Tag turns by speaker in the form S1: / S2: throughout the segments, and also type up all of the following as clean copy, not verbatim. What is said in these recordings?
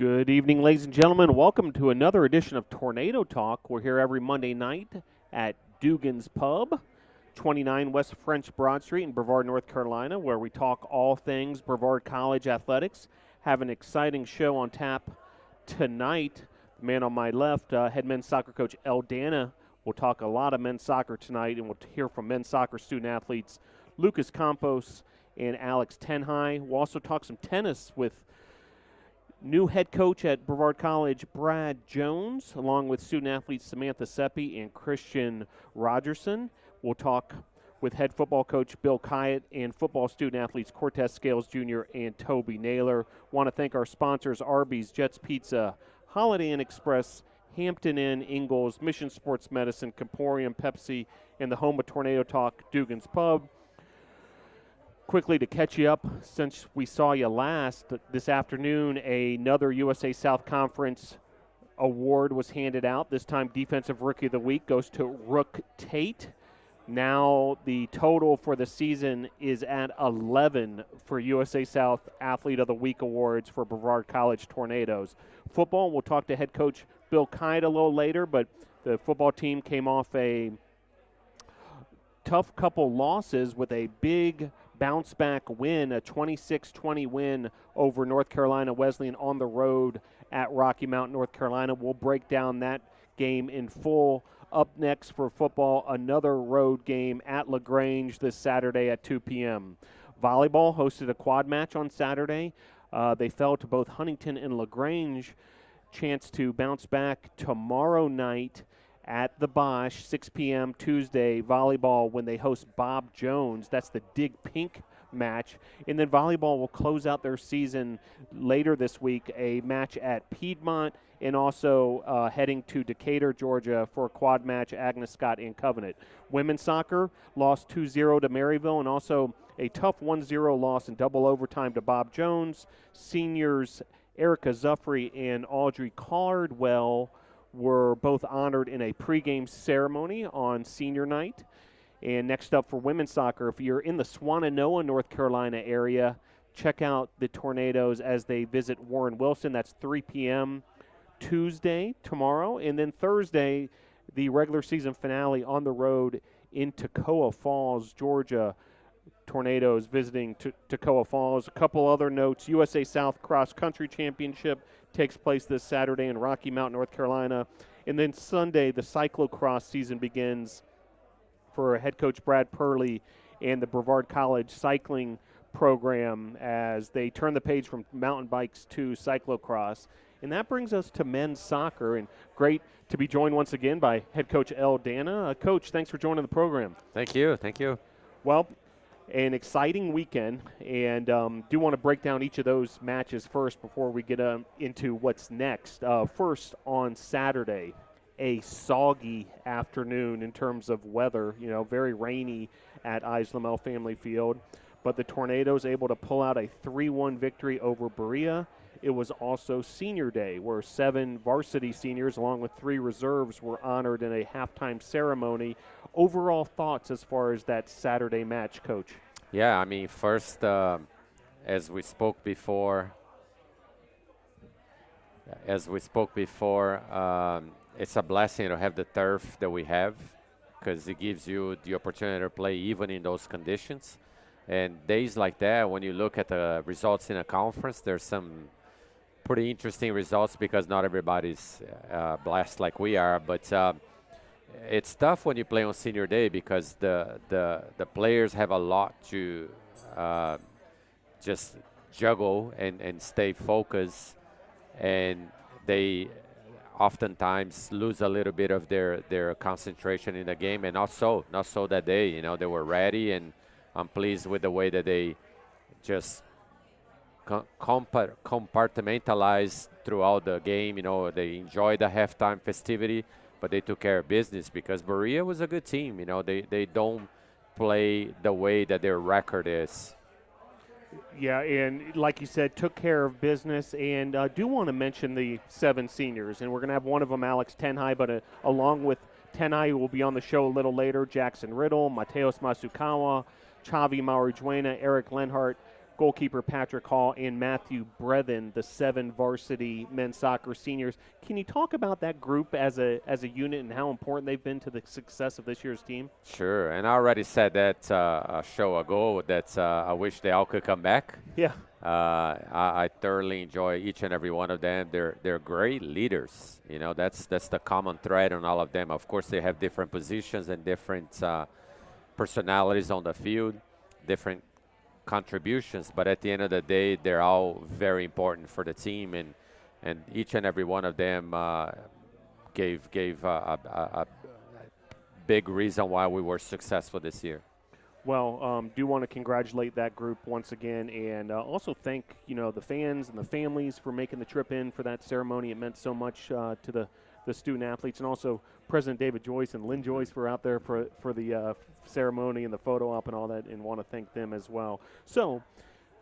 S1: Good evening, ladies and gentlemen. Welcome to another edition of Tornado Talk. We're here every Monday night at Dugan's Pub, 29 West French Broad Street in Brevard, North Carolina, where we talk all things Brevard College athletics. Have an exciting show on tap tonight. The man on my left, head men's soccer coach El Dana, will talk a lot of men's soccer tonight, and we'll hear from men's soccer student athletes Lucas Campos and Alex Tenhai. We'll also talk some tennis with new head coach at Brevard College, Brad Jones, along with student-athletes Samantha Seppi and Christian Rogerson. We'll talk with head football coach Bill Kyatt and football student-athletes Cortez Scales Jr. and Toby Naylor. Want to thank our sponsors, Arby's, Jets Pizza, Holiday Inn Express, Hampton Inn, Ingalls, Mission Sports Medicine, Comporium, Pepsi, and the home of Tornado Talk, Dugan's Pub. Quickly to catch you up, since we saw you last, this afternoon another USA South Conference award was handed out. This time Defensive Rookie of the Week goes to Rook Tate. Now the total for the season is at 11 for USA South Athlete of the Week awards for Brevard College Tornadoes. Football, we'll talk to head coach Bill Kite a little later, but the football team came off a tough couple losses with a big bounce-back win, a 26-20 win over North Carolina Wesleyan on the road at Rocky Mount, North Carolina. We'll break down that game in full. Up next for football, another road game at LaGrange this Saturday at 2 p.m. Volleyball hosted a quad match on Saturday. They fell to both Huntington and LaGrange. Chance to bounce back tomorrow night at the Bosch, 6 p.m. Tuesday, volleyball when they host Bob Jones. That's the Dig Pink match. And then volleyball will close out their season later this week, a match at Piedmont, and also heading to Decatur, Georgia for a quad match, Agnes Scott and Covenant. Women's soccer lost 2-0 to Maryville, and also a tough 1-0 loss in double overtime to Bob Jones. Seniors Erica Zuffrey and Audrey Cardwell were both honored in a pregame ceremony on senior night. And next up for women's soccer, if you're in the Swannanoa, North Carolina area, check out the Tornadoes as they visit Warren Wilson. That's 3 p.m. Tuesday, tomorrow. And then Thursday, the regular season finale on the road in Toccoa Falls, Georgia. Tornadoes visiting Toccoa Falls. A couple other notes. USA South Cross Country Championship takes place this Saturday in Rocky Mount, North Carolina. And then Sunday, the cyclocross season begins for head coach Brad Purley and the Brevard College cycling program as they turn the page from mountain bikes to cyclocross. And that brings us to men's soccer. And great to be joined once again by head coach El Dana. Coach, thanks for joining the program.
S2: Thank you. Thank you.
S1: Well, an exciting weekend, and do want to break down each of those matches first before we get into what's next. First, on Saturday, a soggy afternoon in terms of weather, very rainy at Islamel Family Field, but the Tornadoes able to pull out a 3-1 victory over Berea. It was also Senior Day, where 7 varsity seniors, along with 3 reserves, were honored in a halftime ceremony. Overall thoughts as far as that Saturday match, Coach?
S2: Yeah, I mean, first, as we spoke before, it's a blessing to have the turf that we have because it gives you the opportunity to play even in those conditions. And days like that, when you look at the results in a conference, there's some pretty interesting results because not everybody's blessed like we are. But it's tough when you play on Senior Day because the players have a lot to just juggle and stay focused, and they oftentimes lose a little bit of their concentration in the game, and not so that day. They were ready, and I'm pleased with the way that they just compartmentalized throughout the game. They enjoyed the halftime festivity, but they took care of business because Berea was a good team. They don't play the way that their record is.
S1: Yeah, and like you said, took care of business. And I do want to mention the 7 seniors, and we're going to have one of them, Alex Tenhai, but along with Tenhai, who will be on the show a little later, Jackson Riddle, Mateos Masukawa, Chavi Marijuana, Eric Lenhart, goalkeeper Patrick Hall, and Matthew Brethen, the 7 varsity men's soccer seniors. Can you talk about that group as a unit and how important they've been to the success of this year's team?
S2: Sure, and I already said that a show ago that I wish they all could come back.
S1: Yeah.
S2: I thoroughly enjoy each and every one of them. They're great leaders. You know, that's the common thread on all of them. Of course, they have different positions and different personalities on the field, different contributions, but at the end of the day, they're all very important for the team, and each and every one of them gave a big reason why we were successful this year.
S1: Well, do want to congratulate that group once again, and also thank the fans and the families for making the trip in for that ceremony. It meant so much to the student athletes, and also President David Joyce and Lynn Joyce were out there for the ceremony and the photo op and all that, and want to thank them as well. So,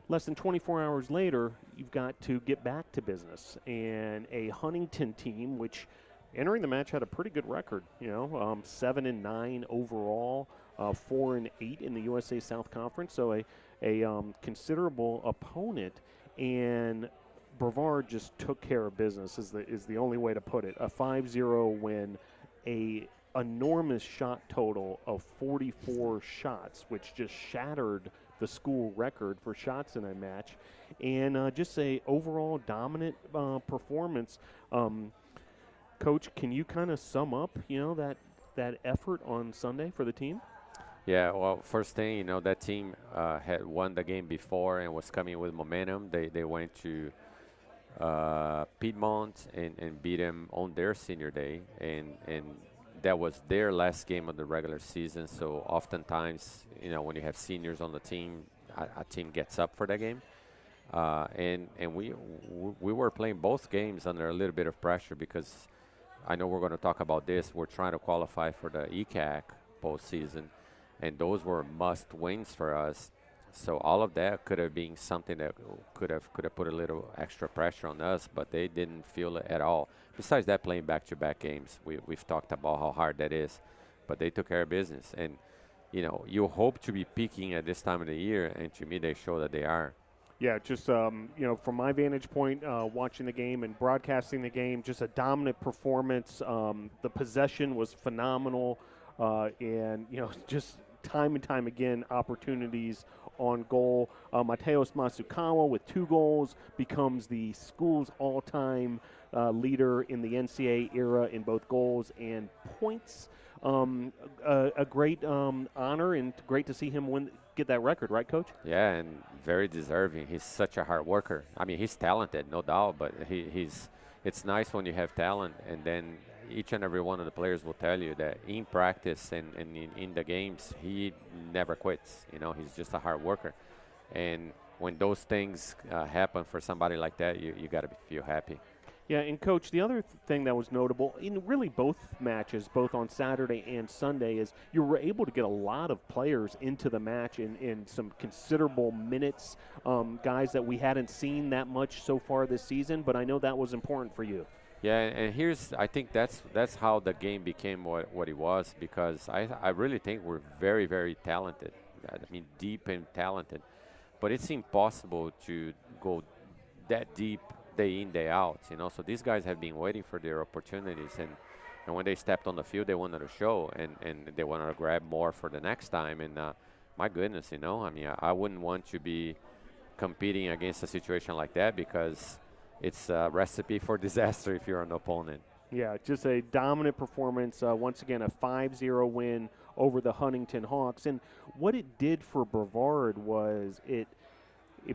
S1: less than 24 hours later, you've got to get back to business, and a Huntington team, which entering the match had a pretty good record, 7-9 overall, 4-8 in the USA South Conference, so a considerable opponent, and Brevard just took care of business is the only way to put it. A 5-0 win, a enormous shot total of 44 shots, which just shattered the school record for shots in a match, and just a overall dominant performance. Coach, can you kind of sum up, that effort on Sunday for the team?
S2: Yeah, well, first thing, that team had won the game before and was coming with momentum. They went to Piedmont and beat them on their senior day, and that was their last game of the regular season. So oftentimes, when you have seniors on the team, a team gets up for that game. And we were playing both games under a little bit of pressure because I know we're going to talk about this. We're trying to qualify for the ECAC postseason, and those were must wins for us. So all of that could have been something that could have put a little extra pressure on us, but they didn't feel it at all. Besides that, playing back-to-back games, we've talked about how hard that is, but they took care of business. And you hope to be peaking at this time of the year, and to me, they show that they are.
S1: Yeah, just from my vantage point, watching the game and broadcasting the game, just a dominant performance. The possession was phenomenal, and just time and time again, opportunities on goal. Mateos Masukawa with 2 goals becomes the school's all-time leader in the NCAA era in both goals and points. A great honor, and great to see him get that record, right, Coach?
S2: Yeah, and very deserving. He's such a hard worker. I mean, he's talented, no doubt, but it's nice when you have talent, and then each and every one of the players will tell you that in practice and in the games, he never quits. He's just a hard worker. And when those things happen for somebody like that, you got to feel happy.
S1: Yeah, and Coach, the other thing that was notable in really both matches, both on Saturday and Sunday, is you were able to get a lot of players into the match in some considerable minutes, guys that we hadn't seen that much so far this season, but I know that was important for you.
S2: Yeah, and I think that's how the game became what it was, because I really think we're very, very talented. I mean, deep and talented. But it's impossible to go that deep day in, day out, So these guys have been waiting for their opportunities, and when they stepped on the field, they wanted to show, and they wanted to grab more for the next time. And my goodness, I mean, I wouldn't want to be competing against a situation like that, because it's a recipe for disaster if you're an opponent.
S1: Yeah, just a dominant performance. Once again, a 5-0 win over the Huntington Hawks. And what it did for Brevard was if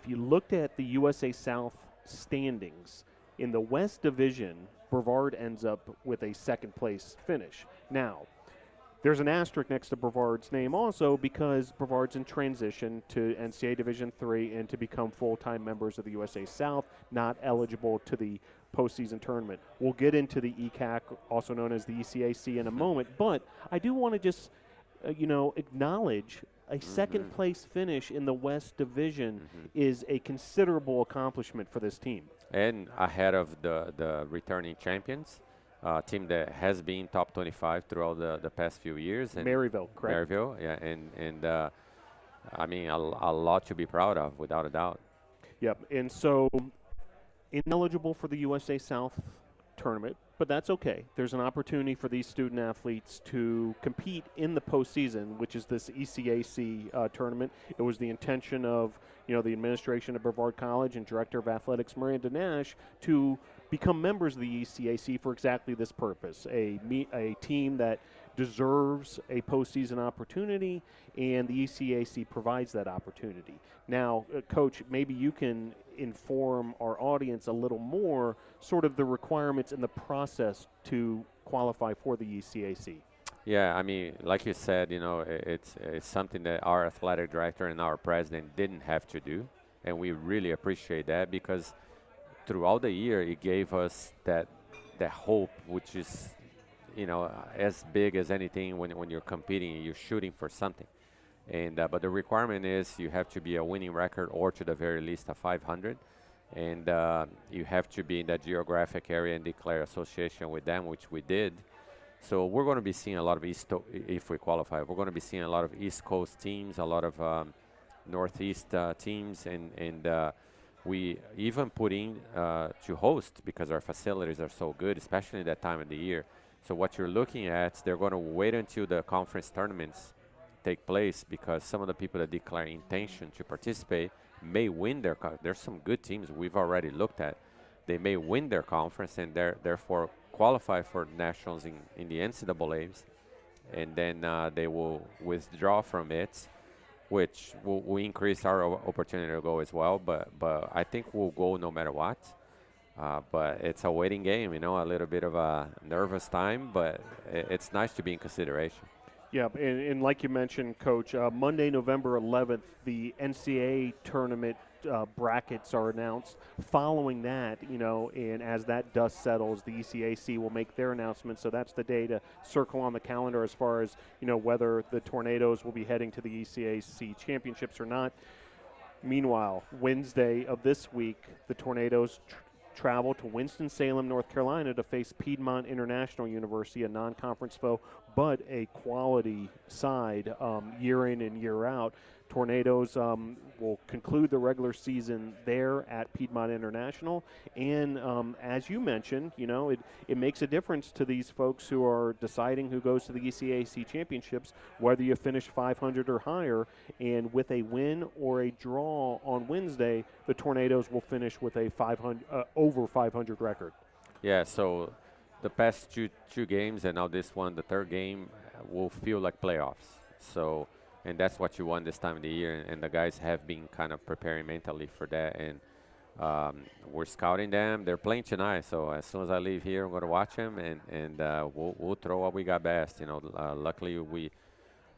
S1: you looked at the USA South standings, in the West Division, Brevard ends up with a second-place finish. Now, there's an asterisk next to Brevard's name also, because Brevard's in transition to NCAA Division III and to become full-time members of the USA South, not eligible to the postseason tournament. We'll get into the ECAC, also known as the ECAC, in a moment, but I do want to just, acknowledge a second-place finish in the West Division is a considerable accomplishment for this team.
S2: And ahead of the returning champions, team that has been top 25 throughout the past few years. And
S1: Maryville, correct?
S2: Maryville, yeah, and I mean, a lot to be proud of, without a doubt.
S1: Yep. And so ineligible for the USA South tournament, but that's okay. There's an opportunity for these student athletes to compete in the postseason, which is this ECAC tournament. It was the intention of the administration of Brevard College and Director of Athletics Miranda Nash to become members of the ECAC for exactly this purpose, a team that deserves a postseason opportunity, and the ECAC provides that opportunity. Now, Coach, maybe you can inform our audience a little more, sort of the requirements and the process to qualify for the ECAC.
S2: Yeah, I mean, like you said, it's something that our athletic director and our president didn't have to do, and we really appreciate that because throughout the year it gave us that hope, which is as big as anything when you're competing, you're shooting for something. And but the requirement is you have to be a winning record or to the very least a 500, and you have to be in that geographic area and declare association with them, which we did. So we're going to be seeing a lot of if we qualify, we're going to be seeing a lot of East Coast teams, a lot of Northeast teams, and we even put in to host because our facilities are so good, especially that time of the year. So what you're looking at, they're going to wait until the conference tournaments take place because some of the people that declare intention to participate may win their there's some good teams we've already looked at. They may win their conference and therefore qualify for nationals in the NCAAs, and then they will withdraw from it, which will increase our opportunity to go as well. But I think we'll go no matter what. But it's a waiting game, a little bit of a nervous time, but it's nice to be in consideration.
S1: Yeah, and like you mentioned, Coach, Monday, November 11th, the NCAA tournament brackets are announced. Following that, and as that dust settles, the ECAC will make their announcement. So that's the day to circle on the calendar as far as, whether the Tornadoes will be heading to the ECAC championships or not. Meanwhile, Wednesday of this week, the Tornadoes travel to Winston-Salem, North Carolina to face Piedmont International University, a non-conference foe, but a quality side year in and year out. Tornadoes will conclude the regular season there at Piedmont International. And as you mentioned, it makes a difference to these folks who are deciding who goes to the ECAC championships, whether you finish 500 or higher. And with a win or a draw on Wednesday, the Tornadoes will finish with a over 500 record.
S2: Yeah, so the past two games and now this one, the third game, will feel like playoffs. So, and that's what you want this time of the year, and the guys have been kind of preparing mentally for that, and we're scouting them. They're playing tonight, so as soon as I leave here, I'm going to watch them, and we'll throw what we got best. Luckily we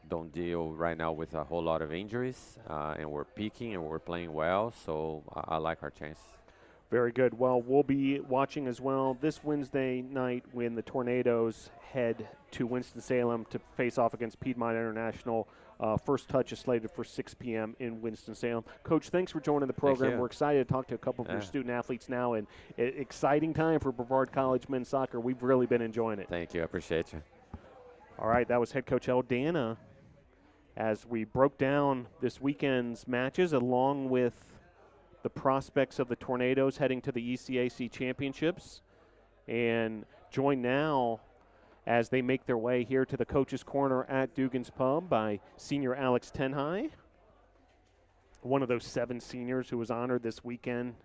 S2: don't deal right now with a whole lot of injuries, and we're peaking and we're playing well, so I like our chances.
S1: Very good. Well, we'll be watching as well this Wednesday night when the Tornadoes head to Winston-Salem to face off against Piedmont International. First touch is slated for 6 p.m. in Winston-Salem. Coach, thanks for joining the program. We're excited to talk to a couple of your student athletes now, and exciting time for Brevard College men's soccer. We've really been enjoying it.
S2: Thank you. I appreciate you.
S1: All right, that was head coach Eldana as we broke down this weekend's matches along with the prospects of the Tornadoes heading to the ECAC championships, and joined now as they make their way here to the Coach's Corner at Dugan's Pub by senior Alex Tenhai, one of those 7 seniors who was honored this weekend.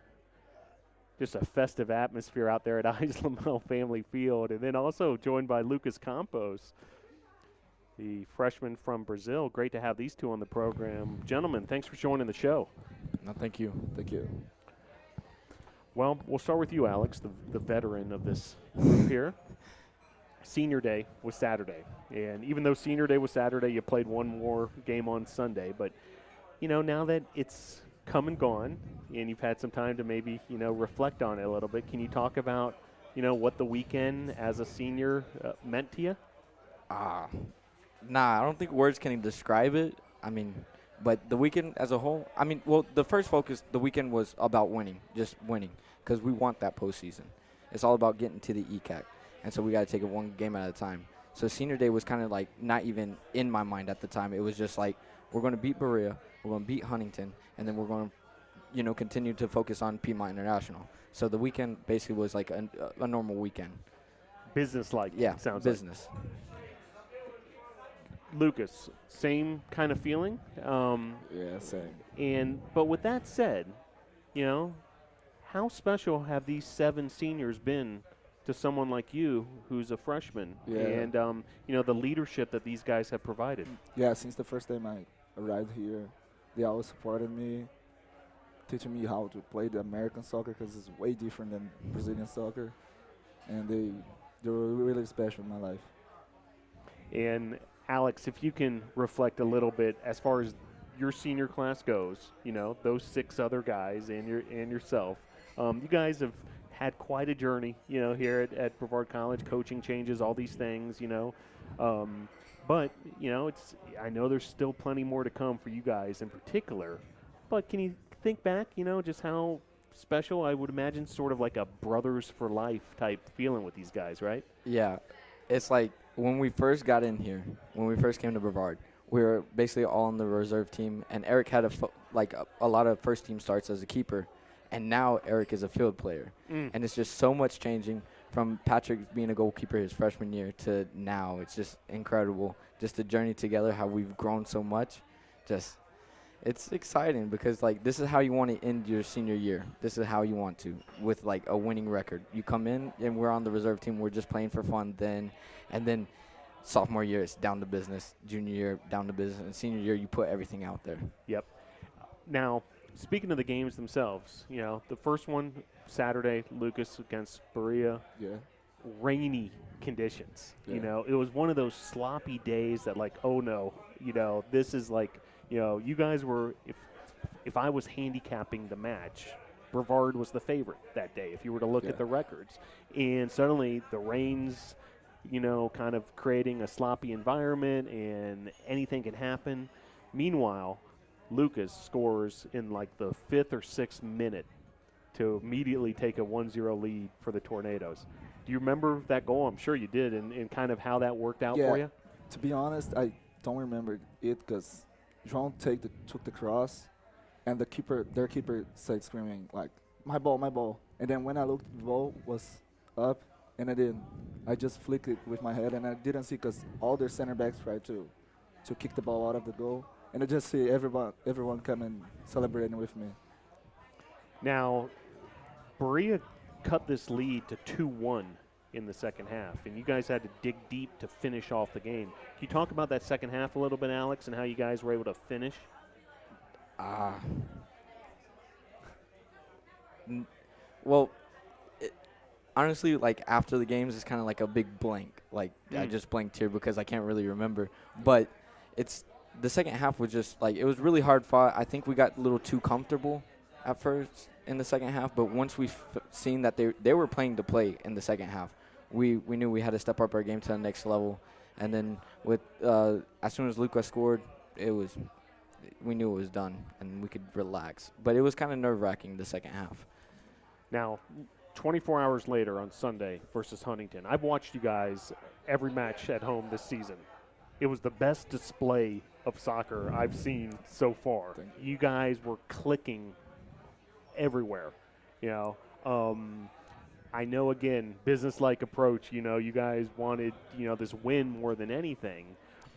S1: Just a festive atmosphere out there at Islamel Family Field. And then also joined by Lucas Campos, the freshman from Brazil. Great to have these two on the program. Gentlemen, thanks for joining the show.
S3: No, thank you. Thank you.
S1: Well, we'll start with you, Alex, the veteran of this group here. Senior Day was Saturday. And even though Senior Day was Saturday, you played one more game on Sunday. But, now that it's come and gone and you've had some time to maybe, reflect on it a little bit, can you talk about, what the weekend as a senior meant to you?
S3: Nah, I don't think words can even describe it. But the weekend as a whole, the first focus, the weekend was about winning, just winning, because we want that postseason. It's all about getting to the ECAC, and so we got to take it one game at a time. So senior day was kind of like not even in my mind at the time. It was just like, we're going to beat Berea, we're going to beat Huntington, and then we're going to, continue to focus on Piedmont International. So the weekend basically was like a normal weekend.
S1: Business-like,
S3: Yeah,
S1: sounds
S3: business.
S1: Lucas, same kind of feeling.
S4: Yeah, same.
S1: But with that said, how special have these 7 seniors been to someone like you, who's a freshman,
S4: Yeah.
S1: and the leadership that these guys have provided?
S4: Yeah, since the first time I arrived here, they always supported me, teaching me how to play the American soccer because it's way different than Brazilian soccer, and they were really special in my life.
S1: And Alex, if you can reflect a little bit as far as your senior class goes, those 6 other guys and yourself, you guys have had quite a journey, here at Brevard College, coaching changes, all these things, but I know there's still plenty more to come for you guys in particular. But can you think back, just how special, I would imagine, sort of like a brothers for life type feeling with these guys, right?
S3: Yeah, it's like when we first got in here, when we first came to Brevard, we were basically all on the reserve team, and Eric had a lot of first team starts as a keeper, and now Eric is a field player. And it's just so much changing from Patrick being a goalkeeper his freshman year to now. It's just incredible. Just the journey together, how we've grown so much. It's exciting because, like, this is how you want to end your senior year. This is how you want to, with, like, a winning record. You come in, and we're on the reserve team. We're just playing for fun then. And then sophomore year, it's down to business. Junior year, down to business. And senior year, you put everything out there.
S1: Yep. Now, speaking of the games themselves, the first one, Saturday, Lucas against Berea.
S4: Yeah.
S1: Rainy conditions.
S4: Yeah.
S1: It was one of those sloppy days that, like, oh, no, this is like – you guys were, if I was handicapping the match, Brevard was the favorite that day, if you were to look at the records. And suddenly the rain's, kind of creating a sloppy environment, and anything can happen. Meanwhile, Lucas scores in like the 5th or 6th minute to immediately take a 1-0 lead for the Tornadoes. Do you remember that goal? I'm sure you did, and kind of how that worked out for you?
S4: To be honest, I don't remember it because João took the cross, and their keeper started screaming like, my ball. And then when I looked, the ball was up, and I just flicked it with my head, and I didn't see because all their center backs tried to kick the ball out of the goal, and I just see everyone coming celebrating with me.
S1: Now, Berea cut this lead to 2-1 in the second half, and you guys had to dig deep to finish off the game. Can you talk about that second half a little bit, Alex, and how you guys were able to finish?
S3: Well, honestly, like, after the games, it's kind of like a big blank. Like, I just blanked here because I can't really remember. But the second half was just, like, it was really hard fought. I think we got a little too comfortable at first in the second half, but once we seen that they were playing to play in the second half, we knew we had to step up our game to the next level. And then as soon as Lucas scored, we knew it was done and we could relax. But it was kind of nerve-wracking the second half.
S1: Now, 24 hours later on Sunday versus Huntington, I've watched you guys every match at home this season. It was the best display of soccer I've seen so far. You guys were clicking everywhere, I know, again, business-like approach, you guys wanted, this win more than anything.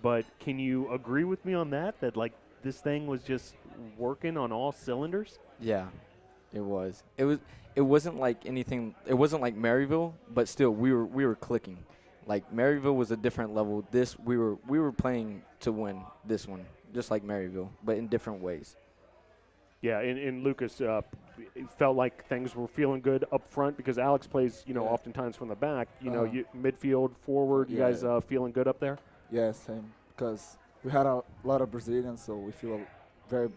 S1: But can you agree with me on that, like, this thing was just working on all cylinders?
S3: Yeah, it was. It wasn't like anything. It wasn't like Maryville, but still, we were clicking. Like, Maryville was a different level. We were playing to win this one, just like Maryville, but in different ways.
S1: Yeah, and Lucas, it felt like things were feeling good up front because Alex plays, oftentimes from the back. You midfield, forward. You guys feeling good up there?
S4: Yeah, same. Because we had a lot of Brazilians, so we feel very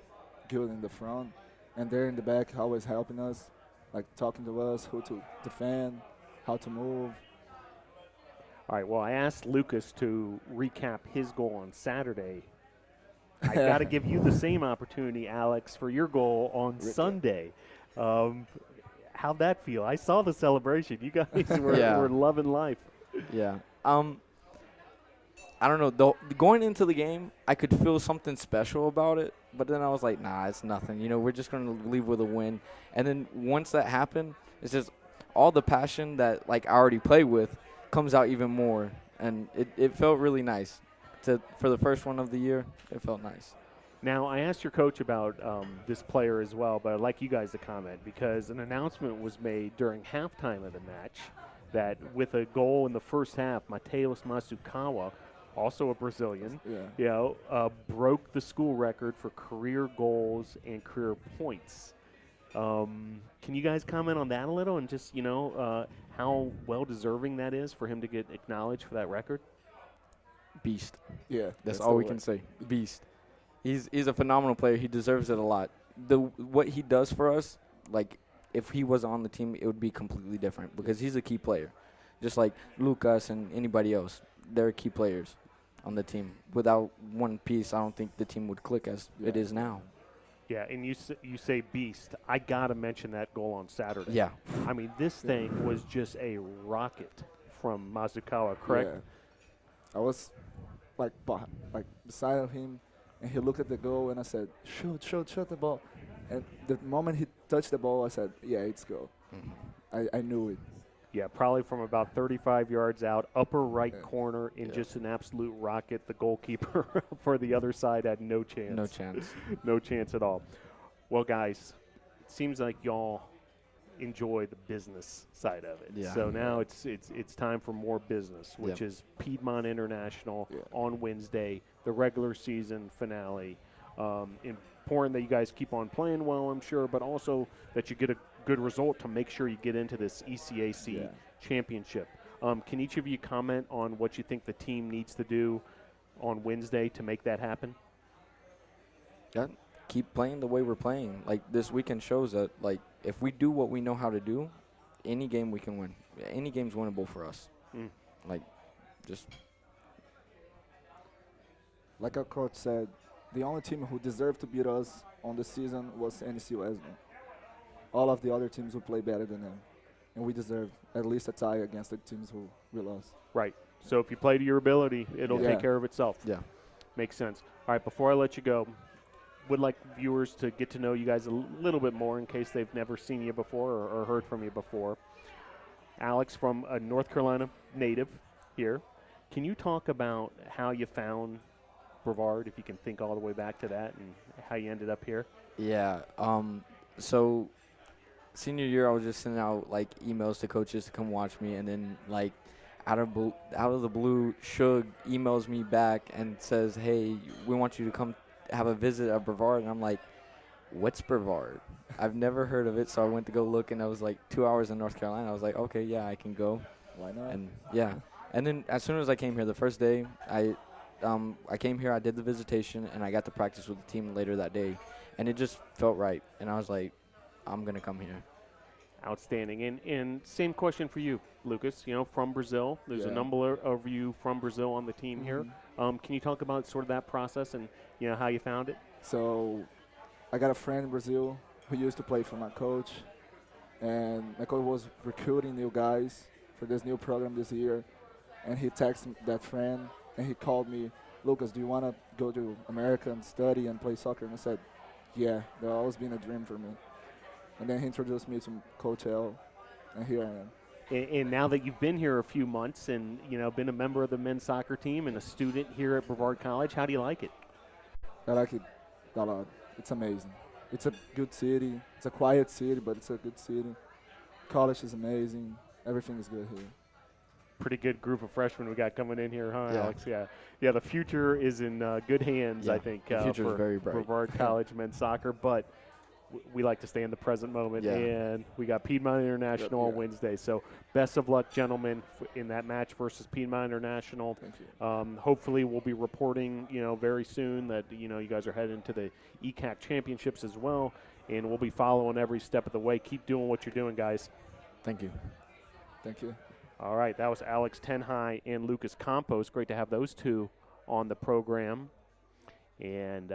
S4: good in the front, and they're in the back, always helping us, like talking to us, who to defend, how to move.
S1: All right. Well, I asked Lucas to recap his goal on Saturday. I got to give you the same opportunity, Alex, for your goal on Sunday. How'd that feel? I saw the celebration. You guys were loving life.
S3: Yeah. I don't know. Though going into the game, I could feel something special about it, but then I was like, nah, it's nothing. You know, we're just gonna leave with a win. And then once that happened, it's just all the passion that like I already play with comes out even more, and it felt really nice. For the first one of the year, it felt nice.
S1: Now, I asked your coach about this player as well, but I'd like you guys to comment because an announcement was made during halftime of the match that with a goal in the first half, Mateus Masukawa, also a Brazilian, broke the school record for career goals and career points. Can you guys comment on that a little and just, how well deserving that is for him to get acknowledged for that record?
S3: Beast.
S4: Yeah,
S3: That's all we can say. Beast. He's a phenomenal player. He deserves it a lot. What he does for us, like if he was on the team, it would be completely different because he's a key player, just like Lucas and anybody else. They're key players on the team. Without one piece, I don't think the team would click as it is now.
S1: Yeah, and you say beast. I gotta mention that goal on Saturday.
S3: Yeah.
S1: I mean, this thing was just a rocket from Masukawa, correct?
S4: Yeah. I was like beside him, and he looked at the goal, and I said, shoot the ball. And the moment he touched the ball, I said, yeah, it's goal. I knew it.
S1: Yeah, probably from about 35 yards out, upper right
S4: Yeah.
S1: corner, in just an absolute rocket. The goalkeeper for the other side had no chance.
S3: No chance.
S1: No chance at all. Well, guys, it seems like y'all enjoy the business side of it.
S3: Yeah.
S1: So now it's time for more business, which is Piedmont International on Wednesday, the regular season finale. Important that you guys keep on playing well, I'm sure, but also that you get a good result to make sure you get into this ECAC championship. Can each of you comment on what you think the team needs to do on Wednesday to make that happen?
S3: Yeah. Keep playing the way we're playing. Like this weekend shows that like if we do what we know how to do, any game we can win. Any game's winnable for us. Like just
S4: Like our coach said, the only team who deserved to beat us on the season was NC Wesleyan. All of the other teams will play better than them, and we deserve at least a tie against the teams who we lost.
S1: Right. So if you play to your ability, it'll take care of itself.
S3: yeah.
S1: Makes sense. All right, before I let you go, would like viewers to get to know you guys a little bit more in case they've never seen you before or heard from you before. Alex, from a North Carolina native here, can you talk about how you found Brevard, if you can think all the way back to that, and how you ended up here?
S3: Yeah. So senior year, I was just sending out like emails to coaches to come watch me, and then like out of the blue, Shug emails me back and says, "Hey, we want you to come have a visit at Brevard." And I'm like, "What's Brevard?" I've never heard of it, so I went to go look, and I was like 2 hours in North Carolina. I was like, "Okay, yeah, I can go."
S4: Why not?
S3: And yeah, and then as soon as I came here, the first day, I came here, I did the visitation, and I got to practice with the team later that day, and it just felt right. And I was like, I'm gonna come here.
S1: Outstanding. And same question for you, Lucas. You know, from Brazil. There's a number of you from Brazil on the team here. Can you talk about sort of that process and how you found it?
S4: So I got a friend in Brazil who used to play for my coach, and my coach was recruiting new guys for this new program this year, and he texted that friend, and he called me, "Lucas, do you want to go to America and study and play soccer?" And I said, yeah, that's always been a dream for me. And then he introduced me to Coach L, and here I am.
S1: And now that you've been here a few months and, been a member of the men's soccer team and a student here at Brevard College, how do you like it?
S4: I like it a lot. It's amazing. It's a good city. It's a quiet city, but it's a good city. College is amazing. Everything is good here.
S1: Pretty good group of freshmen we got coming in here, huh,
S3: Yeah.
S1: Alex? Yeah, the future is in good hands, I think,
S3: the future
S1: for
S3: is very bright.
S1: Brevard College men's soccer. But we like to stay in the present moment, and we got Piedmont International on Wednesday. So best of luck, gentlemen, in that match versus Piedmont International.
S4: Thank you.
S1: Hopefully we'll be reporting, very soon that, you guys are heading to the ECAC championships as well, and we'll be following every step of the way. Keep doing what you're doing, guys.
S3: Thank you.
S4: Thank you.
S1: All right, that was Alex Tenhai and Lucas Campos. Great to have those two on the program. And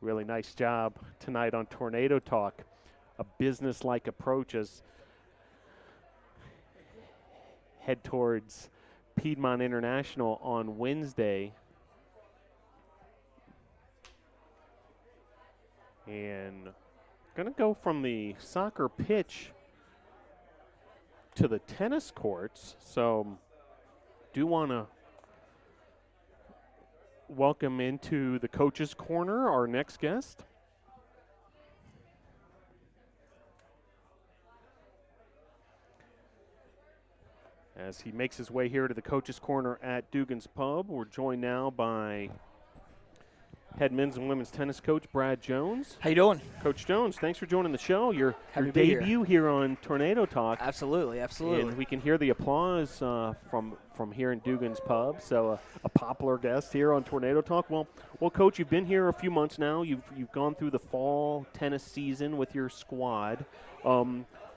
S1: really nice job tonight on Tornado Talk. A business-like approach as head towards Piedmont International on Wednesday And going to go from the soccer pitch to the tennis courts. So do want to welcome into the coach's corner our next guest. As he makes his way here to the coach's corner at Dugan's Pub, we're joined now by head men's and women's tennis coach Brad Jones.
S5: How you doing?
S1: Coach Jones, thanks for joining the show. Your
S5: Happy to be here.
S1: debut here on Tornado Talk.
S5: Absolutely.
S1: And we can hear the applause from here in Dugan's Pub. So a popular guest here on Tornado Talk. Well, Coach, you've been here a few months now. You've gone through the fall tennis season with your squad.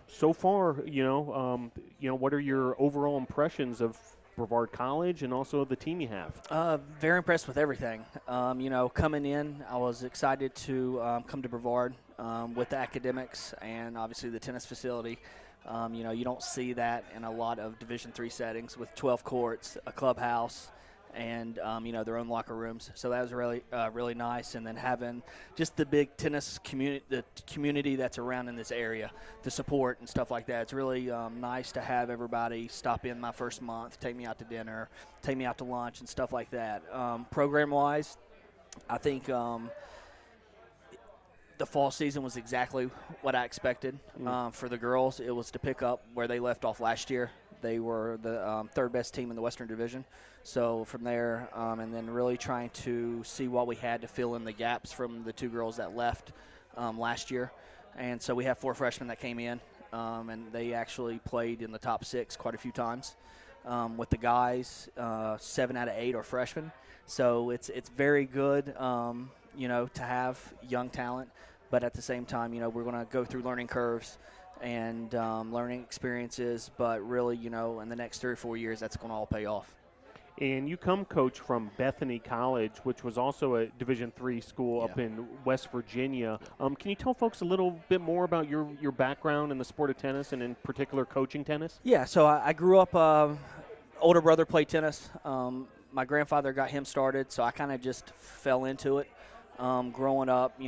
S1: So far, what are your overall impressions of Brevard College and also the team you have?
S5: Very impressed with everything. Coming in, I was excited to come to Brevard with the academics and obviously the tennis facility. You don't see that in a lot of Division III settings with 12 courts, a clubhouse, and their own locker rooms. So that was really nice. And then having just the big tennis community that's around in this area, the support and stuff like that. It's really nice to have everybody stop in my first month, take me out to dinner, take me out to lunch and stuff like that. Program-wise, I think the fall season was exactly what I expected. For the girls, it was to pick up where they left off last year. They were the third best team in the Western Division. So from there, and then really trying to see what we had to fill in the gaps from the two girls that left last year. And so we have 4 freshmen that came in, and they actually played in the top 6 quite a few times. With the guys, 7 out of 8 are freshmen. So it's very good, to have young talent. But at the same time, we're going to go through learning curves and learning experiences. But really, in the next 3 or 4 years, that's going to all pay off.
S1: And you come, Coach, from Bethany College, which was also a Division III school up in West Virginia. Can you tell folks a little bit more about your background in the sport of tennis and in particular coaching tennis?
S5: Yeah, so I grew up, older brother played tennis. My grandfather got him started, so I kind of just fell into it. Growing up,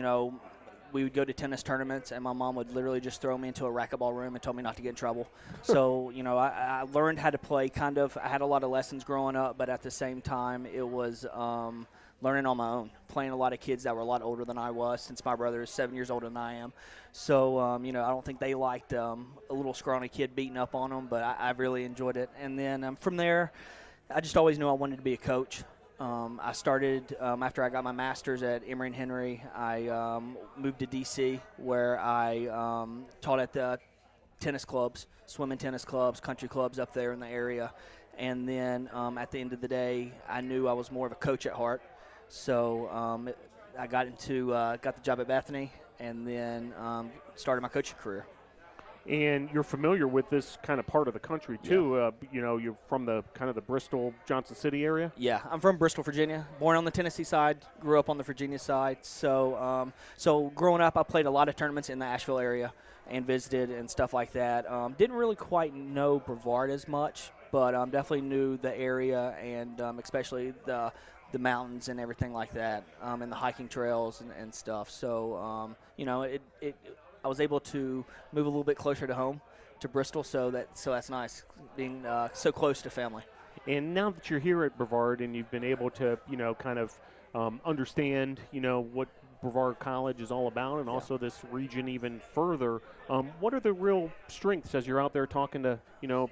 S5: we would go to tennis tournaments, and my mom would literally just throw me into a racquetball room and tell me not to get in trouble. So, I learned how to play kind of. I had a lot of lessons growing up, but at the same time, it was learning on my own, playing a lot of kids that were a lot older than I was, since my brother is 7 years older than I am. So, I don't think they liked a little scrawny kid beating up on them, but I really enjoyed it. And then from there, I just always knew I wanted to be a coach. I started after I got my master's at Emory and Henry. I moved to D.C. where I taught at the tennis clubs, swimming tennis clubs, country clubs up there in the area. And then at the end of the day, I knew I was more of a coach at heart. So I got the job at Bethany and then started my coaching career.
S1: And you're familiar with this kind of part of the country too.
S5: Yeah.
S1: You're from the kind of the Bristol, Johnson City area.
S5: Yeah, I'm from Bristol, Virginia. Born on the Tennessee side, grew up on the Virginia side. So, growing up, I played a lot of tournaments in the Asheville area and visited and stuff like that. Didn't really quite know Brevard as much, but definitely knew the area and especially the mountains and everything like that, and the hiking trails and stuff. So, I was able to move a little bit closer to home, to Bristol, so that's nice, being so close to family.
S1: And now that you're here at Brevard and you've been able to, kind of understand, what Brevard College is all about and also this region even further, what are the real strengths as you're out there talking to,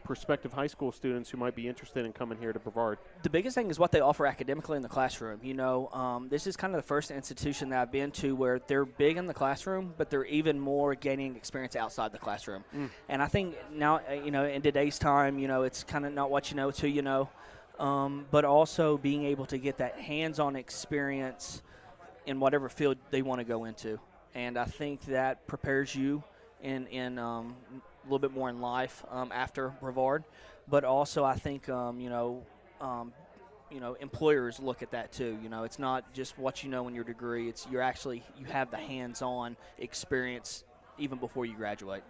S1: prospective high school students who might be interested in coming here to Brevard?
S5: The biggest thing is what they offer academically in the classroom. This is kind of the first institution that I've been to where they're big in the classroom, but they're even more gaining experience outside the classroom. And I think now, in today's time, it's kind of not what you know, it's who you know, but also being able to get that hands-on experience in whatever field they want to go into. And I think that prepares you in a little bit more in life after Brevard. But also I think, employers look at that too. It's not just what you know in your degree. It's you have the hands-on experience even before you graduate.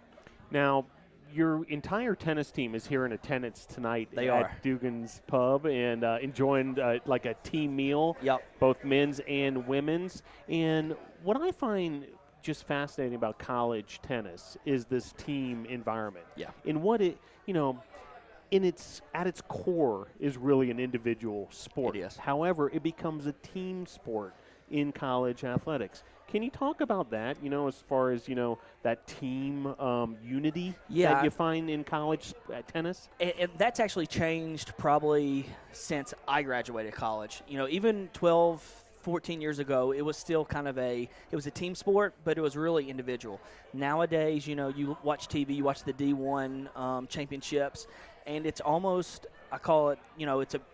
S1: Now, your entire tennis team is here in attendance tonight
S5: at
S1: Dugan's Pub and enjoying like a team meal,
S5: Yep.
S1: both men's and women's. And what I find just fascinating about college tennis is this team environment.
S5: Yeah.
S1: In what it, at its core is really an individual sport.
S5: It is.
S1: However, it becomes a team sport in college athletics. Can you talk about that, as far as, that team unity
S5: Yeah.
S1: that you find in college tennis?
S5: And that's actually changed probably since I graduated college. Even 12, 14 years ago, it was still kind of it was a team sport, but it was really individual. Nowadays, you watch TV, you watch the D1 championships, and it's almost, I call it,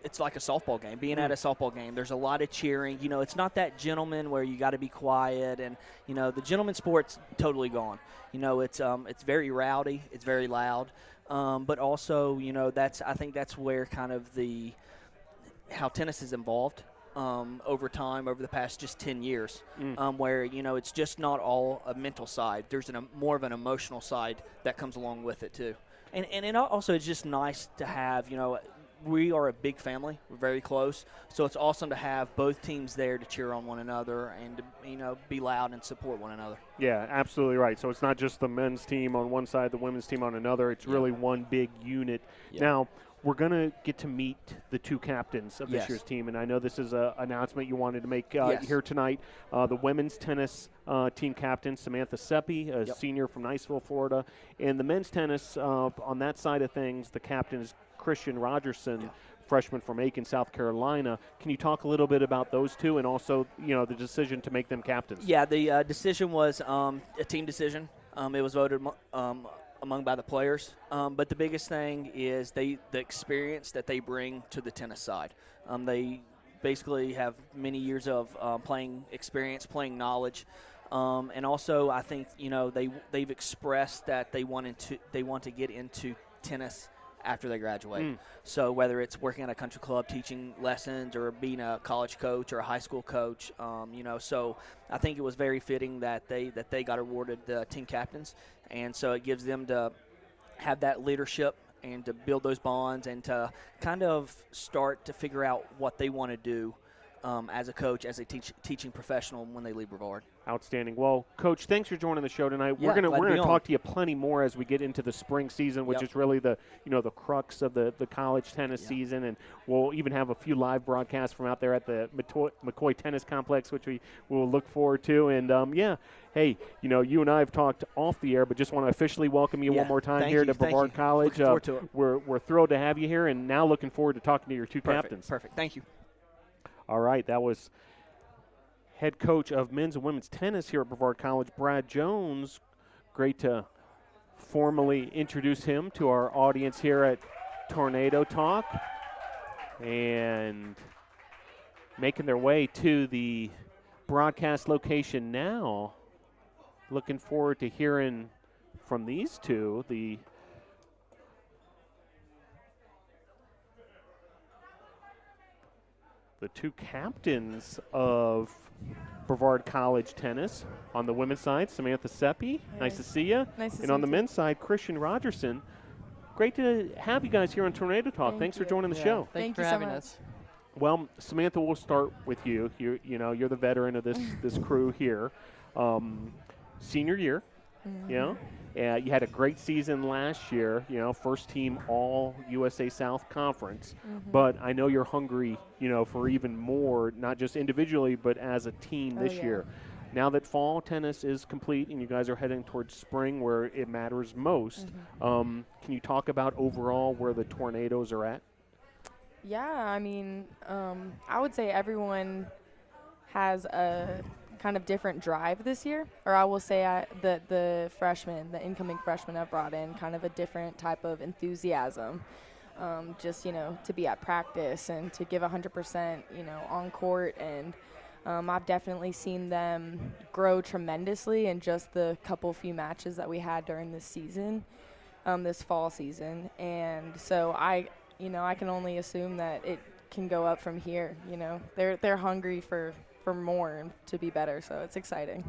S5: it's like a softball game. Being at a softball game, there's a lot of cheering. It's not that gentleman where you got to be quiet, and the gentleman sport's totally gone. It's very rowdy, it's very loud, but also I think that's where kind of how tennis is involved over time, over the past just 10 years, where it's just not all a mental side. There's more of an emotional side that comes along with it too. And it also is just nice to have, we are a big family. We're very close. So it's awesome to have both teams there to cheer on one another and to, be loud and support one another.
S1: Yeah, absolutely right. So it's not just the men's team on one side, the women's team on another. It's really one big unit.
S5: Yeah.
S1: Now, we're going to get to meet the two captains of this
S5: Yes.
S1: year's team, and I know this is an announcement you wanted to make
S5: Yes.
S1: here tonight. The women's tennis team captain, Samantha Seppi, a senior from Niceville, Florida, and the men's tennis, on that side of things, the captain is Christian Rogerson, freshman from Aiken, South Carolina. Can you talk a little bit about those two and also, the decision to make them captains?
S5: Yeah, the decision was a team decision. It was voted among by the players. But the biggest thing is the experience that they bring to the tennis side. They basically have many years of playing experience, playing knowledge. And also I think, they've expressed that they want to get into tennis after they graduate. So whether it's working at a country club, teaching lessons, or being a college coach or a high school coach, so I think it was very fitting that they got awarded the team captains, and so it gives them to have that leadership and to build those bonds and to kind of start to figure out what they want to do as a coach, as a teaching professional when they leave Brevard.
S1: Outstanding. Well, Coach, thanks for joining the show tonight.
S5: Yeah,
S1: we're
S5: glad to
S1: gonna
S5: be on.
S1: talk to you plenty more as we get into the spring season, which is really the the crux of the college tennis season, and we'll even have a few live broadcasts from out there at the McCoy Tennis Complex, which we will look forward to. And hey, you and I have talked off the air, but just want to officially welcome you one more time
S5: Thank
S1: here
S5: you.
S1: to
S5: Thank
S1: Brevard
S5: you.
S1: College.
S5: Looking forward to it.
S1: We're thrilled to have you here, and now looking forward to talking to your two captains.
S5: Perfect. Thank you.
S1: All right, that was head coach of men's and women's tennis here at Brevard College, Brad Jones. Great to formally introduce him to our audience here at Tornado Talk. And making their way to the broadcast location now. Looking forward to hearing from these two, the two captains of Brevard College tennis. On the women's side, Samantha Seppi. Nice to see you.
S6: Nice to see
S1: And on
S6: you
S1: the
S6: too.
S1: men's side, Christian Rogerson. Great to have you guys here on Tornado Talk. Thanks for joining the show.
S6: Thank
S7: for
S6: you so
S7: having
S6: much.
S7: us.
S1: Well, Samantha, we'll start with you. You're the veteran of this crew here. Senior year, you had a great season last year. First team All USA South Conference. But I know you're hungry, for even more, not just individually, but as a team this year. Now that fall tennis is complete and you guys are heading towards spring where it matters most, can you talk about overall where the Tornadoes are at?
S6: Yeah, I mean, I would say everyone has a kind of different drive this year, or I will say the incoming freshmen have brought in kind of a different type of enthusiasm, just, to be at practice and to give 100%, on court. And I've definitely seen them grow tremendously in just the few matches that we had during this season, this fall season. And so I can only assume that it can go up from here. They're hungry for more and to be better, so it's exciting.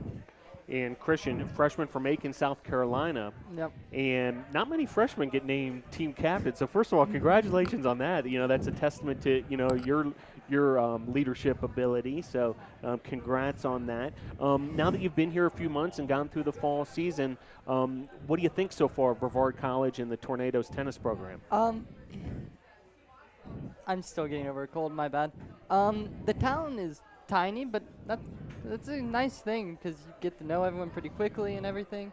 S1: And Christian, freshman from Aiken, South Carolina.
S7: Yep.
S1: And not many freshmen get named team captain. So first of all, congratulations on that. That's a testament to your leadership ability. So congrats on that. Now that you've been here a few months and gone through the fall season, what do you think so far of Brevard College and the Tornadoes tennis program?
S7: I'm still getting over a cold, my bad. The town is tiny, but that's a nice thing because you get to know everyone pretty quickly and everything.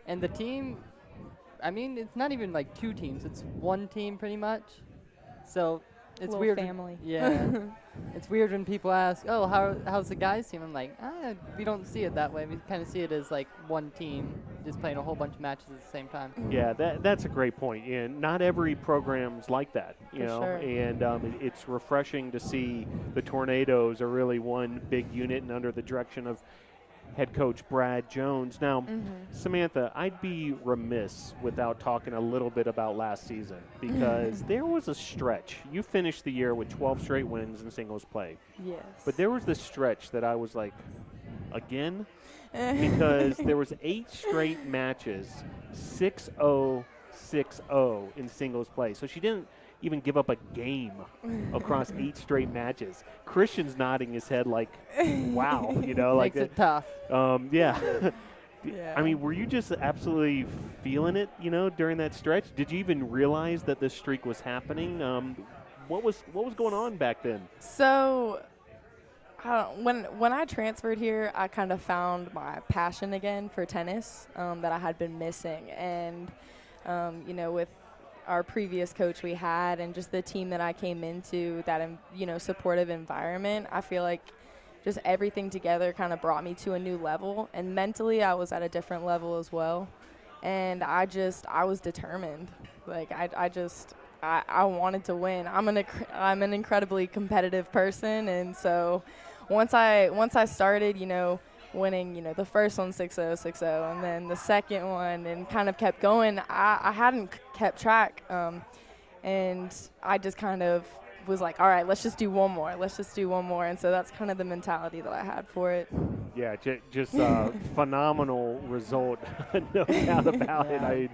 S7: And the team, I mean, it's not even like two teams, it's one team pretty much. So it's
S6: Little
S7: weird.
S6: family.
S7: Yeah. It's weird when people ask, oh, how's the guys team? I'm like, we don't see it that way. We kind of see it as like one team just playing a whole bunch of matches at the same time.
S1: Yeah, that's a great point. And not every program's like that, you
S6: For
S1: know.
S6: sure.
S1: And it's refreshing to see the Tornadoes are really one big unit and under the direction of head coach Brad Jones. Now, Samantha, I'd be remiss without talking a little bit about last season because there was a stretch. You finished the year with 12 straight wins in singles play.
S6: Yes.
S1: But there was this stretch that I was like, again? Because there was 8 straight matches, 6-0, 6-0 in singles play. So she didn't even give up a game across 8 straight matches. Christian's nodding his head like, wow, you know, like
S7: Makes it tough.
S1: yeah.
S6: Yeah.
S1: I mean, were you just absolutely feeling it, you know, during that stretch? Did you even realize that this streak was happening? What was going on back then?
S6: So, when I transferred here, I kind of found my passion again for tennis that I had been missing, and you know, with our previous coach we had, and just the team that I came into, that you know, supportive environment, I feel like just everything together kind of brought me to a new level, and mentally I was at a different level as well, and I was determined. Like I wanted to win. I'm an incredibly competitive person, and so once I started, you know, winning, you know, the first one 6-0, 6-0, and then the second one, and kind of kept going, I hadn't kept track, and I just kind of was like, all right, let's just do one more, and so that's kind of the mentality that I had for it.
S1: Yeah, just a phenomenal result, no doubt about it.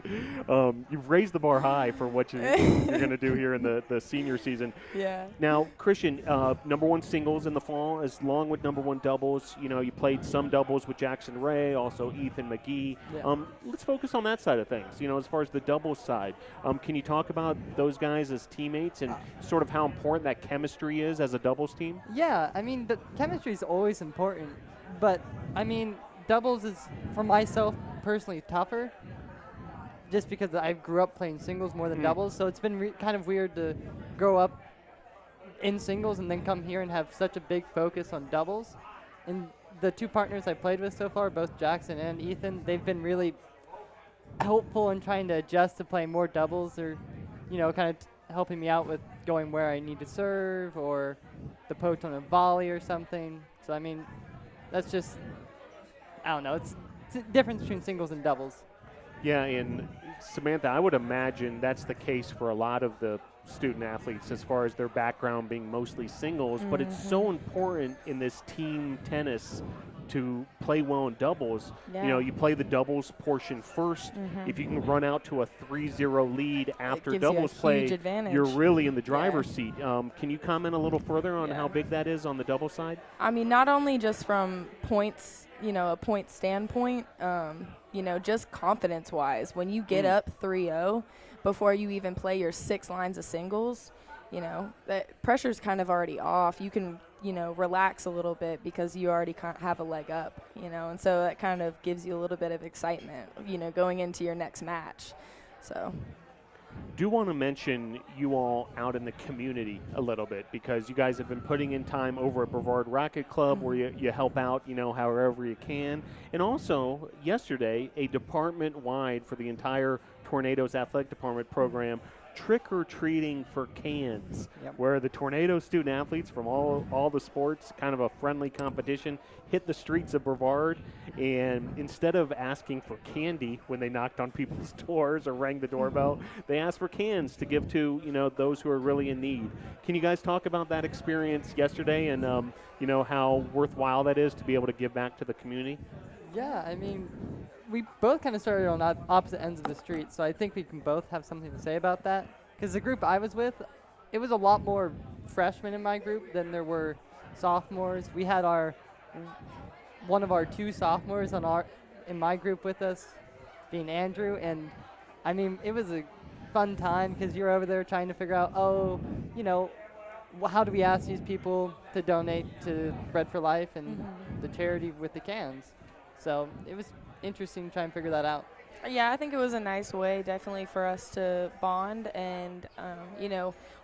S1: You've raised the bar high for what you're going to do here in the senior season.
S6: Yeah.
S1: Now, Christian, number 1 singles in the fall, as long with number 1 doubles. You know, you played some doubles with Jackson Ray, also Ethan McGee.
S7: Yeah.
S1: Let's focus on that side of things. You know, as far as the doubles side, can you talk about those guys as teammates and sort of how important that chemistry is as a doubles team?
S7: Yeah, I mean, the chemistry is always important. But, I mean, doubles is, for myself, personally tougher just because I grew up playing singles more than doubles. So it's been kind of weird to grow up in singles and then come here and have such a big focus on doubles. And the 2 partners I played with so far, both Jackson and Ethan, they've been really helpful in trying to adjust to playing more doubles, or, you know, kind of helping me out with going where I need to serve or the poach on a volley or something. So, I mean, that's just, I don't know, it's the difference between singles and doubles.
S1: Yeah, and Samantha, I would imagine that's the case for a lot of the student athletes as far as their background being mostly singles, but it's so important in this team tennis to play well in doubles.
S6: Yeah.
S1: You know, you play the doubles portion first. If you can run out to a 3-0 lead after
S6: gives you a
S1: doubles
S6: huge
S1: play,
S6: advantage.
S1: you're really in the driver's seat. Can you comment a little further on how big that is on the double side?
S6: I mean, not only just from points, you know, a point standpoint, you know, just confidence-wise. When you get up 3-0 before you even play your 6 lines of singles, you know, that pressure's kind of already off. You can, you know, relax a little bit because you already have a leg up, you know, and so that kind of gives you a little bit of excitement, you know, going into your next match. So.
S1: Do want to mention you all out in the community a little bit, because you guys have been putting in time over at Brevard Racket Club where you help out, you know, however you can. And also, yesterday, a department-wide for the entire Tornadoes Athletic Department program, trick-or-treating for cans, where the Tornado student athletes from all the sports, kind of a friendly competition, hit the streets of Brevard, and instead of asking for candy when they knocked on people's doors or rang the doorbell, they asked for cans to give to, you know, those who are really in need. Can you guys talk about that experience yesterday and, you know, how worthwhile that is to be able to give back to the community?
S7: Yeah, I mean, we both kind of started on opposite ends of the street, so I think we can both have something to say about that. Because the group I was with, it was a lot more freshmen in my group than there were sophomores. We had one of our 2 sophomores in my group with us, being Andrew, and I mean it was a fun time because you're over there trying to figure out, how do we ask these people to donate to Bread for Life and the charity with the cans. So it was interesting to try and figure that out.
S6: Yeah, I think it was a nice way definitely for us to bond, and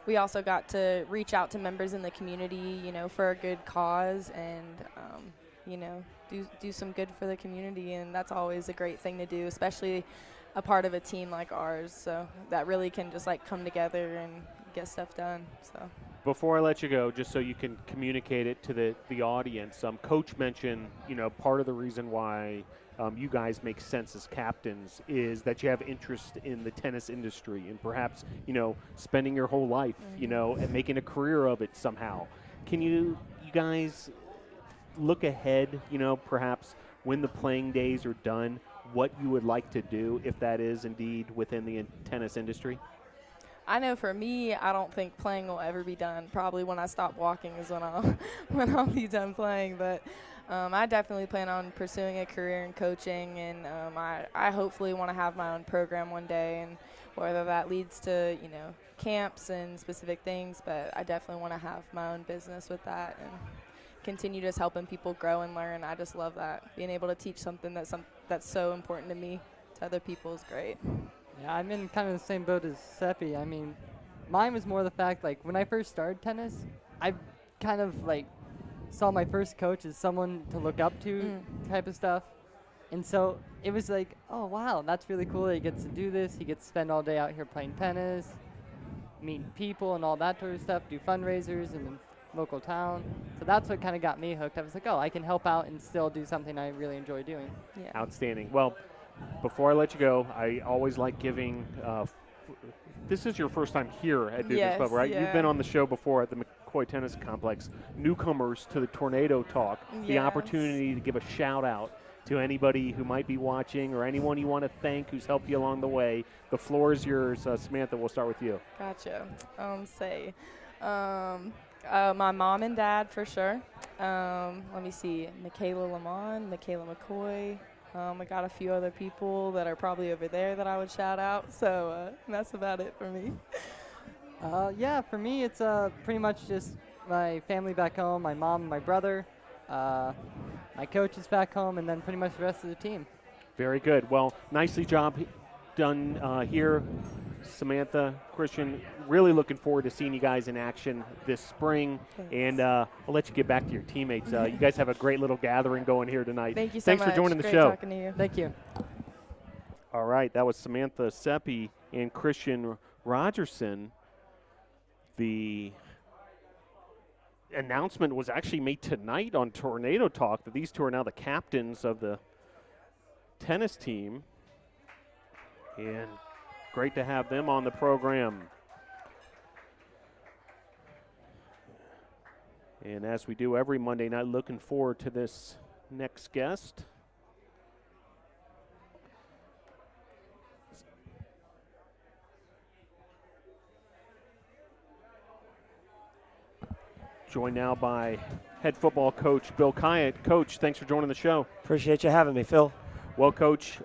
S6: we also got to reach out to members in the community, for a good cause, and do some good for the community, and that's always a great thing to do, especially a part of a team like ours. So that really can just like come together and get stuff done. So
S1: Before I let you go, just so you can communicate it to the audience, Coach mentioned, part of the reason why you guys make sense as captains is that you have interest in the tennis industry and perhaps, spending your whole life, and making a career of it somehow. Can you guys look ahead, perhaps when the playing days are done, what you would like to do if that is indeed within the tennis industry?
S6: I know for me, I don't think playing will ever be done. Probably when I stop walking is when I'll be done playing. But I definitely plan on pursuing a career in coaching, and I hopefully want to have my own program one day, and whether that leads to camps and specific things. But I definitely want to have my own business with that and continue just helping people grow and learn. I just love that. Being able to teach something that's so important to me to other people is great.
S7: Yeah, I'm in kind of the same boat as Seppi. I mean, mine was more the fact, like, when I first started tennis, I kind of, like, saw my first coach as someone to look up to type of stuff. And so it was like, oh, wow, that's really cool that he gets to do this. He gets to spend all day out here playing tennis, meet people and all that sort of stuff, do fundraisers in the local town. So that's what kind of got me hooked. I was like, oh, I can help out and still do something I really enjoy doing.
S6: Yeah.
S1: Outstanding. Well, before I let you go, I always like giving this is your first time here at Dugan's Pub, right?
S6: Yeah.
S1: You've been on the show before at the McCoy Tennis Complex. Newcomers to the Tornado Talk, the opportunity to give a shout out to anybody who might be watching or anyone you want to thank who's helped you along the way. The floor is yours. Samantha, we'll start with you.
S6: Gotcha. My mom and dad for sure. Let me see. Michaela Lamont, Michaela McCoy. I got a few other people that are probably over there that I would shout out. So that's about it for me.
S7: Yeah, for me, it's pretty much just my family back home, my mom and my brother, my coaches back home, and then pretty much the rest of the team.
S1: Very good. Well, nicely done here, Samantha, Christian. Really looking forward to seeing you guys in action this spring.
S6: Thanks.
S1: And I'll let you get back to your teammates. You guys have a great little gathering going here tonight.
S6: Thank you so
S1: Thanks
S6: much.
S1: for joining the
S6: Great
S1: show.
S6: Talking to you.
S7: Thank you.
S1: All right, that was Samantha Seppi and Christian Rogerson. The announcement was actually made tonight on Tornado Talk that these two are now the captains of the tennis team. And great to have them on the program. And as we do every Monday night, looking forward to this next guest. Joined now by head football coach Bill Kyatt. Coach, thanks for joining the show.
S8: Appreciate you having me, Phil.
S1: Well, Coach,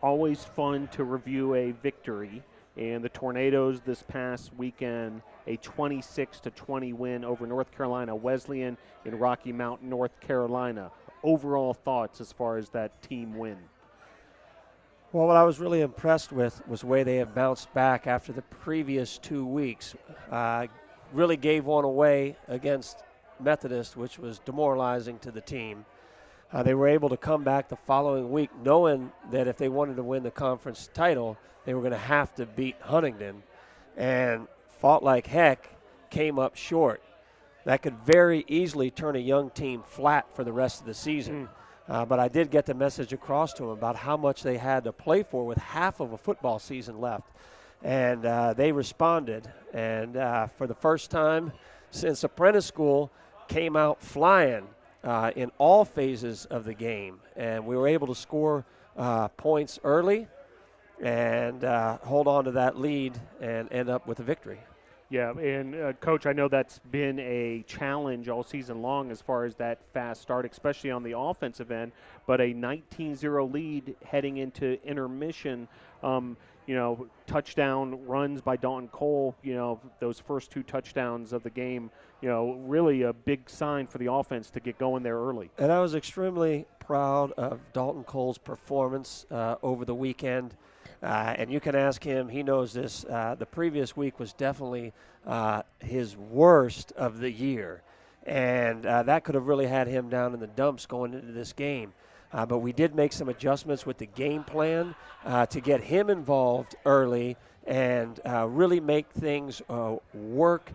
S1: always fun to review a victory. And the Tornadoes this past weekend, a 26-20 win over North Carolina Wesleyan in Rocky Mount, North Carolina. Overall thoughts as far as that team win?
S8: Well, what I was really impressed with was the way they have bounced back after the previous 2 weeks. Really gave one away against Methodist, which was demoralizing to the team. They were able to come back the following week knowing that if they wanted to win the conference title, they were going to have to beat Huntington, and fought like heck, came up short. That could very easily turn a young team flat for the rest of the season. But I did get the message across to them about how much they had to play for with half of a football season left. And they responded, and for the first time since apprentice school, came out flying in all phases of the game. And we were able to score points early and hold on to that lead and end up with a victory.
S1: Yeah, and Coach, I know that's been a challenge all season long as far as that fast start, especially on the offensive end. But a 19-0 lead heading into intermission, touchdown runs by Dalton Cole, those first 2 touchdowns of the game, really a big sign for the offense to get going there early.
S8: And I was extremely proud of Dalton Cole's performance over the weekend. And you can ask him, he knows this. The previous week was definitely his worst of the year. And that could have really had him down in the dumps going into this game. But we did make some adjustments with the game plan to get him involved early and really make things work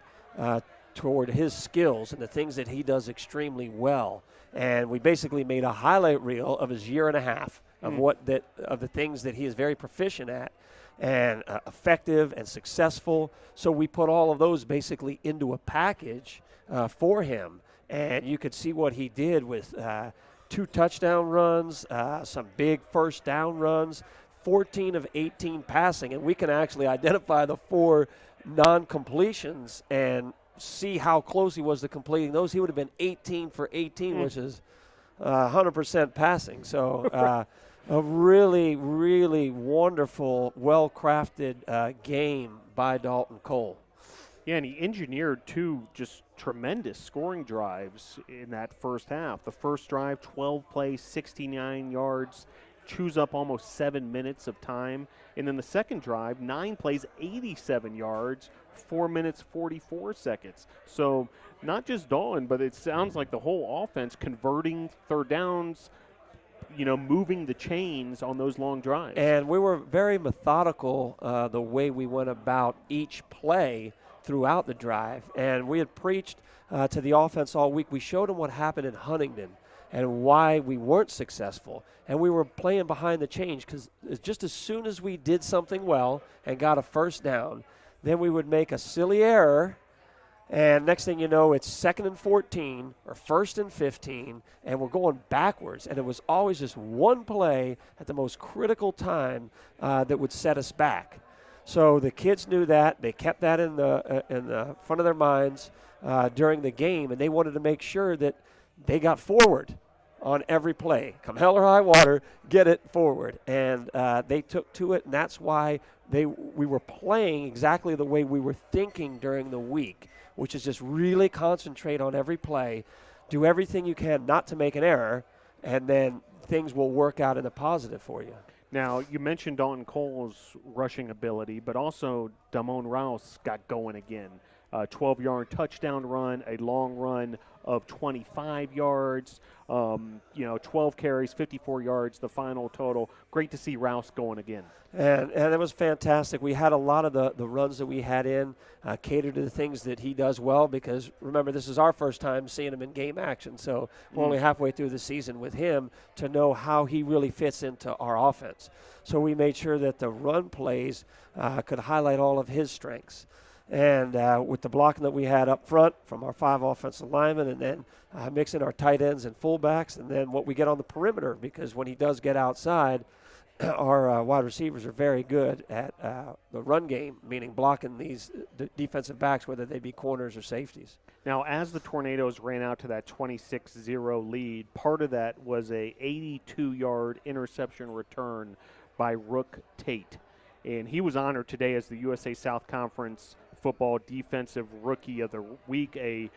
S8: toward his skills and the things that he does extremely well. And we basically made a highlight reel of his year and a half of the things that he is very proficient at and effective and successful. So we put all of those basically into a package for him, and you could see what he did with 2 touchdown runs, some big first down runs, 14 of 18 passing, and we can actually identify the 4 non-completions and see how close he was to completing those. He would have been 18 for 18, which is 100% passing. So a really, really wonderful, well-crafted game by Dalton Cole.
S1: Yeah, and he engineered 2 just tremendous scoring drives in that first half. The first drive, 12 plays, 69 yards, chews up almost 7 minutes of time. And then the second drive, 9 plays, 87 yards, 4 minutes, 44 seconds. So not just Dalton, but it sounds like the whole offense converting third downs, moving the chains on those long drives.
S8: And we were very methodical the way we went about each play throughout the drive. And we had preached to the offense all week. We showed them what happened in Huntington and why we weren't successful. And we were playing behind the change because just as soon as we did something well and got a first down, then we would make a silly error. And next thing you know, it's 2nd and 14 or 1st and 15, and we're going backwards. And it was always just one play at the most critical time that would set us back. So the kids knew that. They kept that in the front of their minds during the game, and they wanted to make sure that they got forward on every play. Come hell or high water, get it forward. And they took to it, and that's why we were playing exactly the way we were thinking during the week, which is just really concentrate on every play, do everything you can not to make an error, and then things will work out in the positive for you.
S1: Now, you mentioned Dalton Cole's rushing ability, but also Damone Rouse got going again. 12-yard touchdown run, a long run of 25 yards, 12 carries, 54 yards, the final total. Great to see Rouse going again.
S8: And it was fantastic. We had a lot of the runs that we had in catered to the things that he does well because, remember, this is our first time seeing him in game action. So we're only halfway through the season with him to know how he really fits into our offense. So we made sure that the run plays could highlight all of his strengths. And with the blocking that we had up front from our 5 offensive linemen and then mixing our tight ends and fullbacks and then what we get on the perimeter because when he does get outside, our wide receivers are very good at the run game, meaning blocking these defensive backs, whether they be corners or safeties.
S1: Now, as the Tornadoes ran out to that 26-0 lead, part of that was a 82-yard interception return by Rook Tate. And he was honored today as the USA South Conference Football Defensive Rookie of the Week, a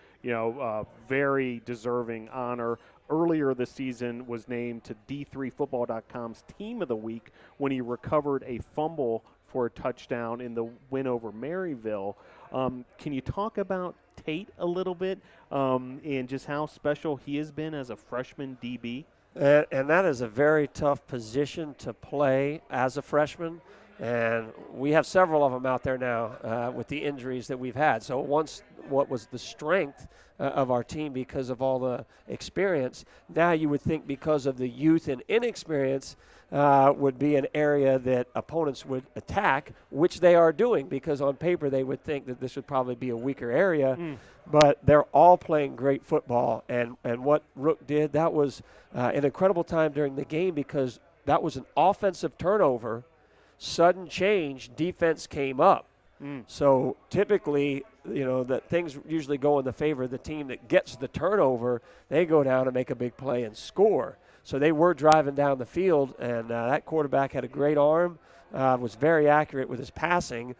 S1: very deserving honor. Earlier this season was named to D3Football.com's Team of the Week when he recovered a fumble for a touchdown in the win over Maryville. Can you talk about Tate a little bit and just how special he has been as a freshman DB?
S8: And that is a very tough position to play as a freshman. And we have several of them out there now with the injuries that we've had. So once what was the strength of our team because of all the experience, now you would think because of the youth and inexperience would be an area that opponents would attack, which they are doing because on paper they would think that this would probably be a weaker area. But they're all playing great football. And what Rook did, that was an incredible time during the game because that was an offensive turnover. Sudden change, defense came up. So typically, that things usually go in the favor of the team that gets the turnover. They go down and make a big play and score. So they were driving down the field, and that quarterback had a great arm, was very accurate with his passing.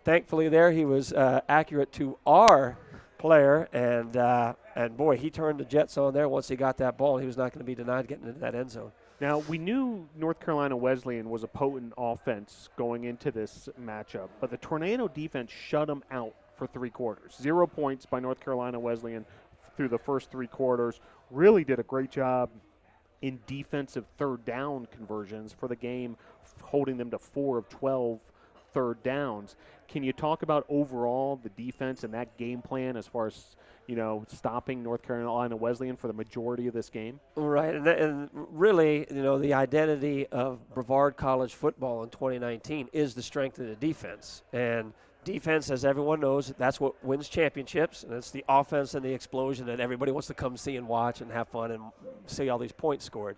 S8: Thankfully there he was accurate to our player, and boy, he turned the Jets on there once he got that ball. He was not going to be denied getting into that end zone.
S1: Now, we knew North Carolina Wesleyan was a potent offense going into this matchup, but the Tornado defense shut them out for 3 quarters. 0 points by North Carolina Wesleyan through the first 3 quarters. Really did a great job in defensive third down conversions for the game, holding them to 4 of 12 third downs. Can you talk about overall the defense and that game plan as far as, stopping North Carolina Wesleyan for the majority of this game?
S8: Right, and really, the identity of Brevard College football in 2019 is the strength of the defense. And defense, as everyone knows, that's what wins championships, and it's the offense and the explosion that everybody wants to come see and watch and have fun and see all these points scored.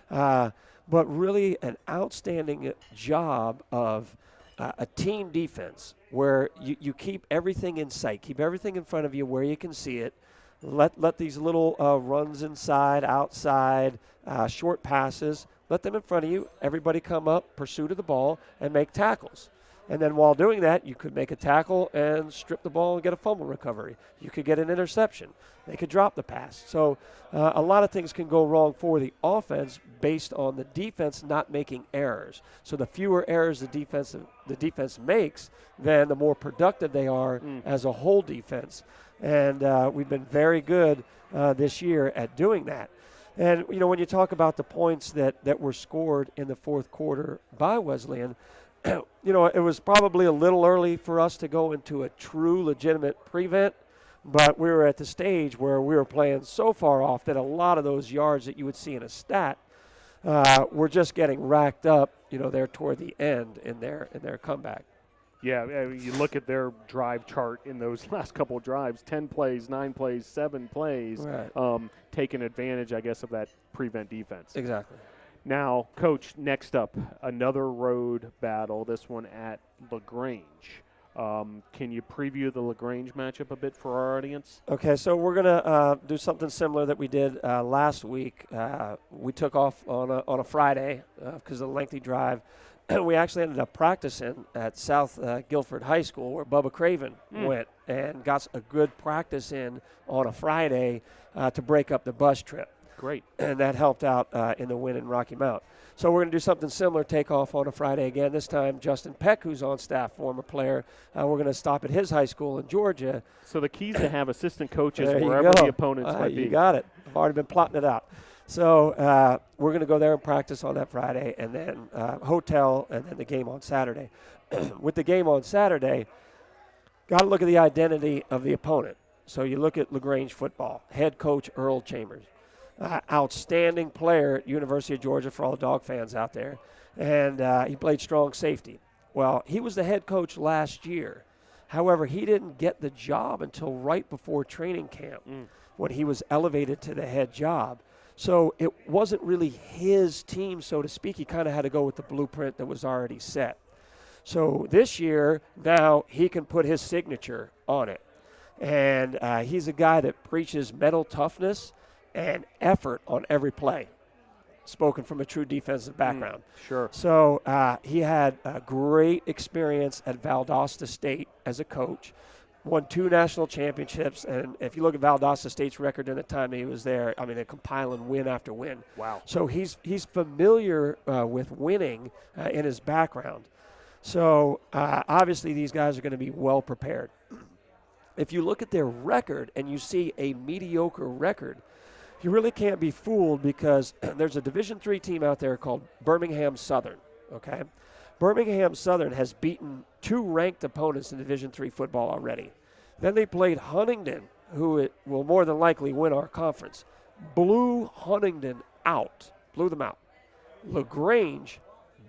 S8: But really an outstanding job of a team defense where you keep everything in sight, keep everything in front of you where you can see it. Let these little runs inside, outside, short passes, let them in front of you. Everybody come up, pursuit of the ball, and make tackles. And then while doing that, you could make a tackle and strip the ball and get a fumble recovery. You could get an interception. They could drop the pass. So a lot of things can go wrong for the offense based on the defense not making errors. So the fewer errors the defense makes, then the more productive they are as a whole defense. And we've been very good this year at doing that. And, when you talk about the points that were scored in the fourth quarter by Wesleyan, it was probably a little early for us to go into a true legitimate prevent, but we were at the stage where we were playing so far off that a lot of those yards that you would see in a stat were just getting racked up, there toward the end in their comeback.
S1: Yeah, I mean, you look at their drive chart in those last couple of drives, 10 plays, 9 plays, 7 plays,
S8: right.
S1: Taking advantage, I guess, of that prevent defense.
S8: Exactly.
S1: Now, Coach, next up, another road battle, this one at LaGrange. Can you preview the LaGrange matchup a bit for our audience?
S8: Okay, so we're going to do something similar that we did last week. We took off on a Friday because of the lengthy drive. We actually ended up practicing at South Guilford High School where Bubba Craven went and got a good practice in on a Friday to break up the bus trip.
S1: Great.
S8: And that helped out in the win in Rocky Mount. So we're going to do something similar, take off on a Friday again. This time, Justin Peck, who's on staff, former player, we're going to stop at his high school in Georgia.
S1: So the key is to have assistant coaches
S8: There
S1: wherever the opponents might be.
S8: You got it. I've already been plotting it out. So we're going to go there and practice on that Friday, and then hotel, and then the game on Saturday. With the game on Saturday, got to look at the identity of the opponent. So you look at LaGrange football, head coach Earl Chambers. Outstanding player at University of Georgia for all the dog fans out there. And he played strong safety. Well, he was the head coach last year. However, he didn't get the job until right before training camp when he was elevated to the head job. So it wasn't really his team, so to speak. He kind of had to go with the blueprint that was already set. So this year, now he can put his signature on it. And he's a guy that preaches mental toughness and effort on every play, spoken from a true defensive background.
S1: Sure.
S8: So he had a great experience at Valdosta State as a coach, won 2 national championships, and if you look at Valdosta State's record in the time he was there, I mean, they're compiling win after win.
S1: Wow.
S8: So he's familiar with winning in his background. So obviously these guys are going to be well prepared. If you look at their record and you see a mediocre record, you really can't be fooled because there's a Division III team out there called Birmingham Southern, okay? Birmingham Southern has beaten 2 ranked opponents in Division III football already. Then they played Huntingdon, who will more than likely win our conference. Blew Huntingdon out, blew them out. LaGrange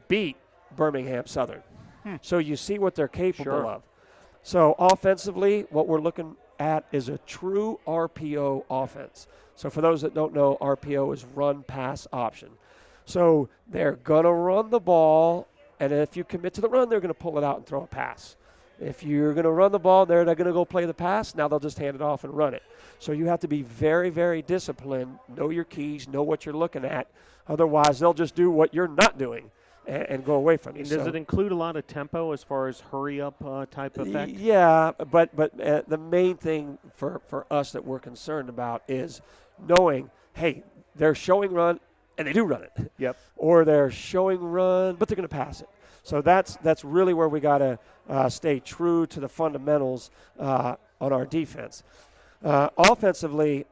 S8: beat Birmingham Southern. So you see what they're capable of. So offensively, what we're looking at is a true RPO offense. So for those that don't know, RPO is run pass option. So they're going to run the ball, and if you commit to the run, they're going to pull it out and throw a pass. If you're going to run the ball, they're not going to go play the pass. Now they'll just hand it off and run it. So you have to be very, very disciplined, know your keys, know what you're looking at. Otherwise, they'll just do what you're not doing and go away from you.
S1: And does it include a lot of tempo as far as hurry-up type effect?
S8: Yeah, but the main thing for us that we're concerned about is knowing, hey, they're showing run, and they do run it.
S1: Yep.
S8: Or they're showing run, but they're going to pass it. So that's really where we got to stay true to the fundamentals on our defense. Offensively,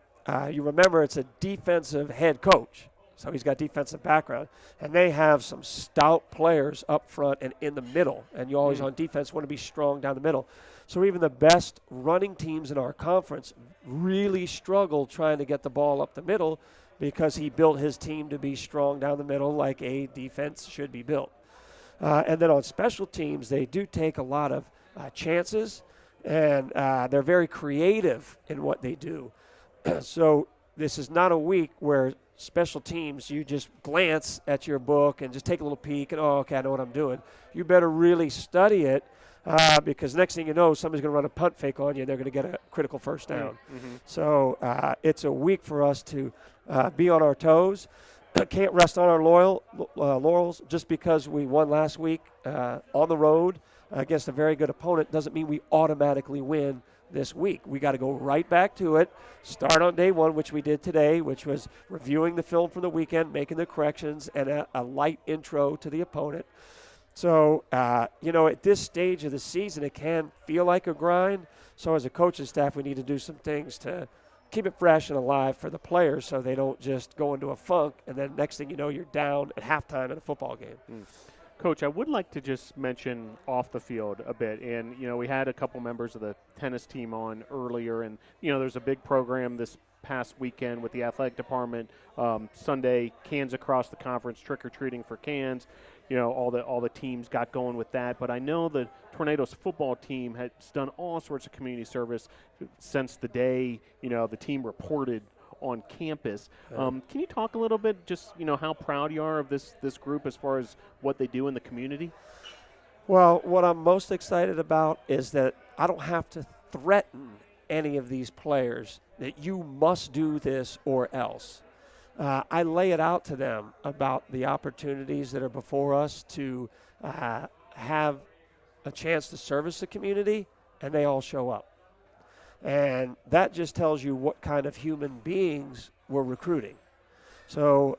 S8: you remember it's a defensive head coach. So he's got defensive background. And they have some stout players up front and in the middle. And you always on defense want to be strong down the middle. So even the best running teams in our conference really struggle trying to get the ball up the middle because he built his team to be strong down the middle like a defense should be built. And then on special teams, they do take a lot of chances, and they're very creative in what they do. So this is not a week where special teams, you just glance at your book and just take a little peek and, oh, okay, I know what I'm doing. You better really study it because next thing you know, somebody's going to run a punt fake on you and they're going to get a critical first down.
S1: Mm-hmm.
S8: So it's a week for us to be on our toes. Can't rest on our laurels just because we won last week on the road against a very good opponent doesn't mean we automatically win this week. We got to go right back to it, start on day one, which we did today, which was reviewing the film from the weekend, making the corrections, and a light intro to the opponent. So, at this stage of the season, it can feel like a grind. So as a coaching staff, we need to do some things to keep it fresh and alive for the players so they don't just go into a funk, and then next thing you know, you're down at halftime in a football game.
S1: Coach, I would like to just mention off the field a bit. And, we had a couple members of the tennis team on earlier. And, there's a big program this past weekend with the athletic department. Sunday, cans across the conference, trick-or-treating for cans. All the teams got going with that. But I know the Tornadoes football team has done all sorts of community service since the day, the team reported on campus. Can you talk a little bit just, how proud you are of this group as far as what they do in the community?
S8: Well, what I'm most excited about is that I don't have to threaten any of these players that you must do this or else. I lay it out to them about the opportunities that are before us to have a chance to service the community, and they all show up. And that just tells you what kind of human beings we're recruiting. So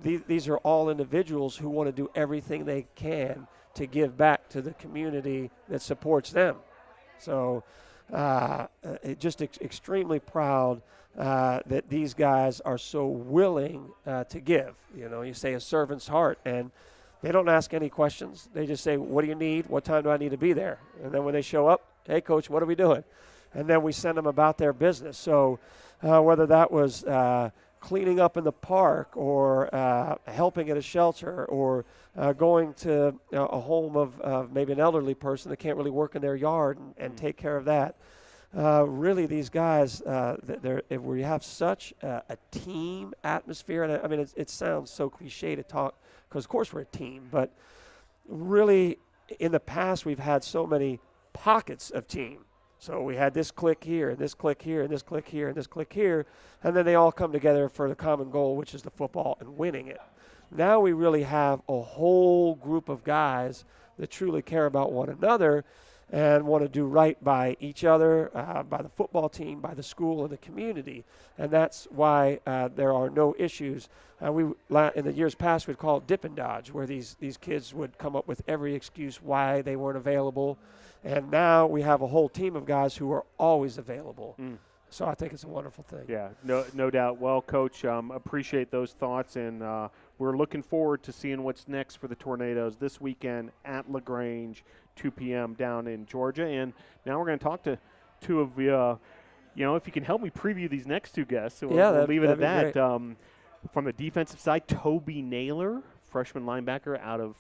S8: these are all individuals who want to do everything they can to give back to the community that supports them. So just extremely proud that these guys are so willing to give. You say a servant's heart, and they don't ask any questions. They just say, what do you need? What time do I need to be there? And then when they show up, hey, Coach, what are we doing? And then we send them about their business. So whether that was cleaning up in the park or helping at a shelter or going to a home of maybe an elderly person that can't really work in their yard and take care of that. Really, these guys, we have such a team atmosphere. And I mean, it sounds so cliche to talk because, of course, we're a team. But really, in the past, we've had so many pockets of team. So we had this click here, and this click here, and this click here, and this click here, and then they all come together for the common goal, which is the football and winning it. Now we really have a whole group of guys that truly care about one another and want to do right by each other, by the football team, by the school, and the community. And that's why there are no issues. In the years past, we'd call it dip and dodge, where these kids would come up with every excuse why they weren't available. And now we have a whole team of guys who are always available. So I think it's a wonderful thing.
S1: Yeah, no doubt. Well, Coach, appreciate those thoughts, and we're looking forward to seeing what's next for the Tornadoes this weekend at LaGrange, 2 p.m. down in Georgia. And now we're going to talk to two of you. If you can help me preview these next two guests, so we'll leave it at that. From the defensive side, Toby Naylor, freshman linebacker out of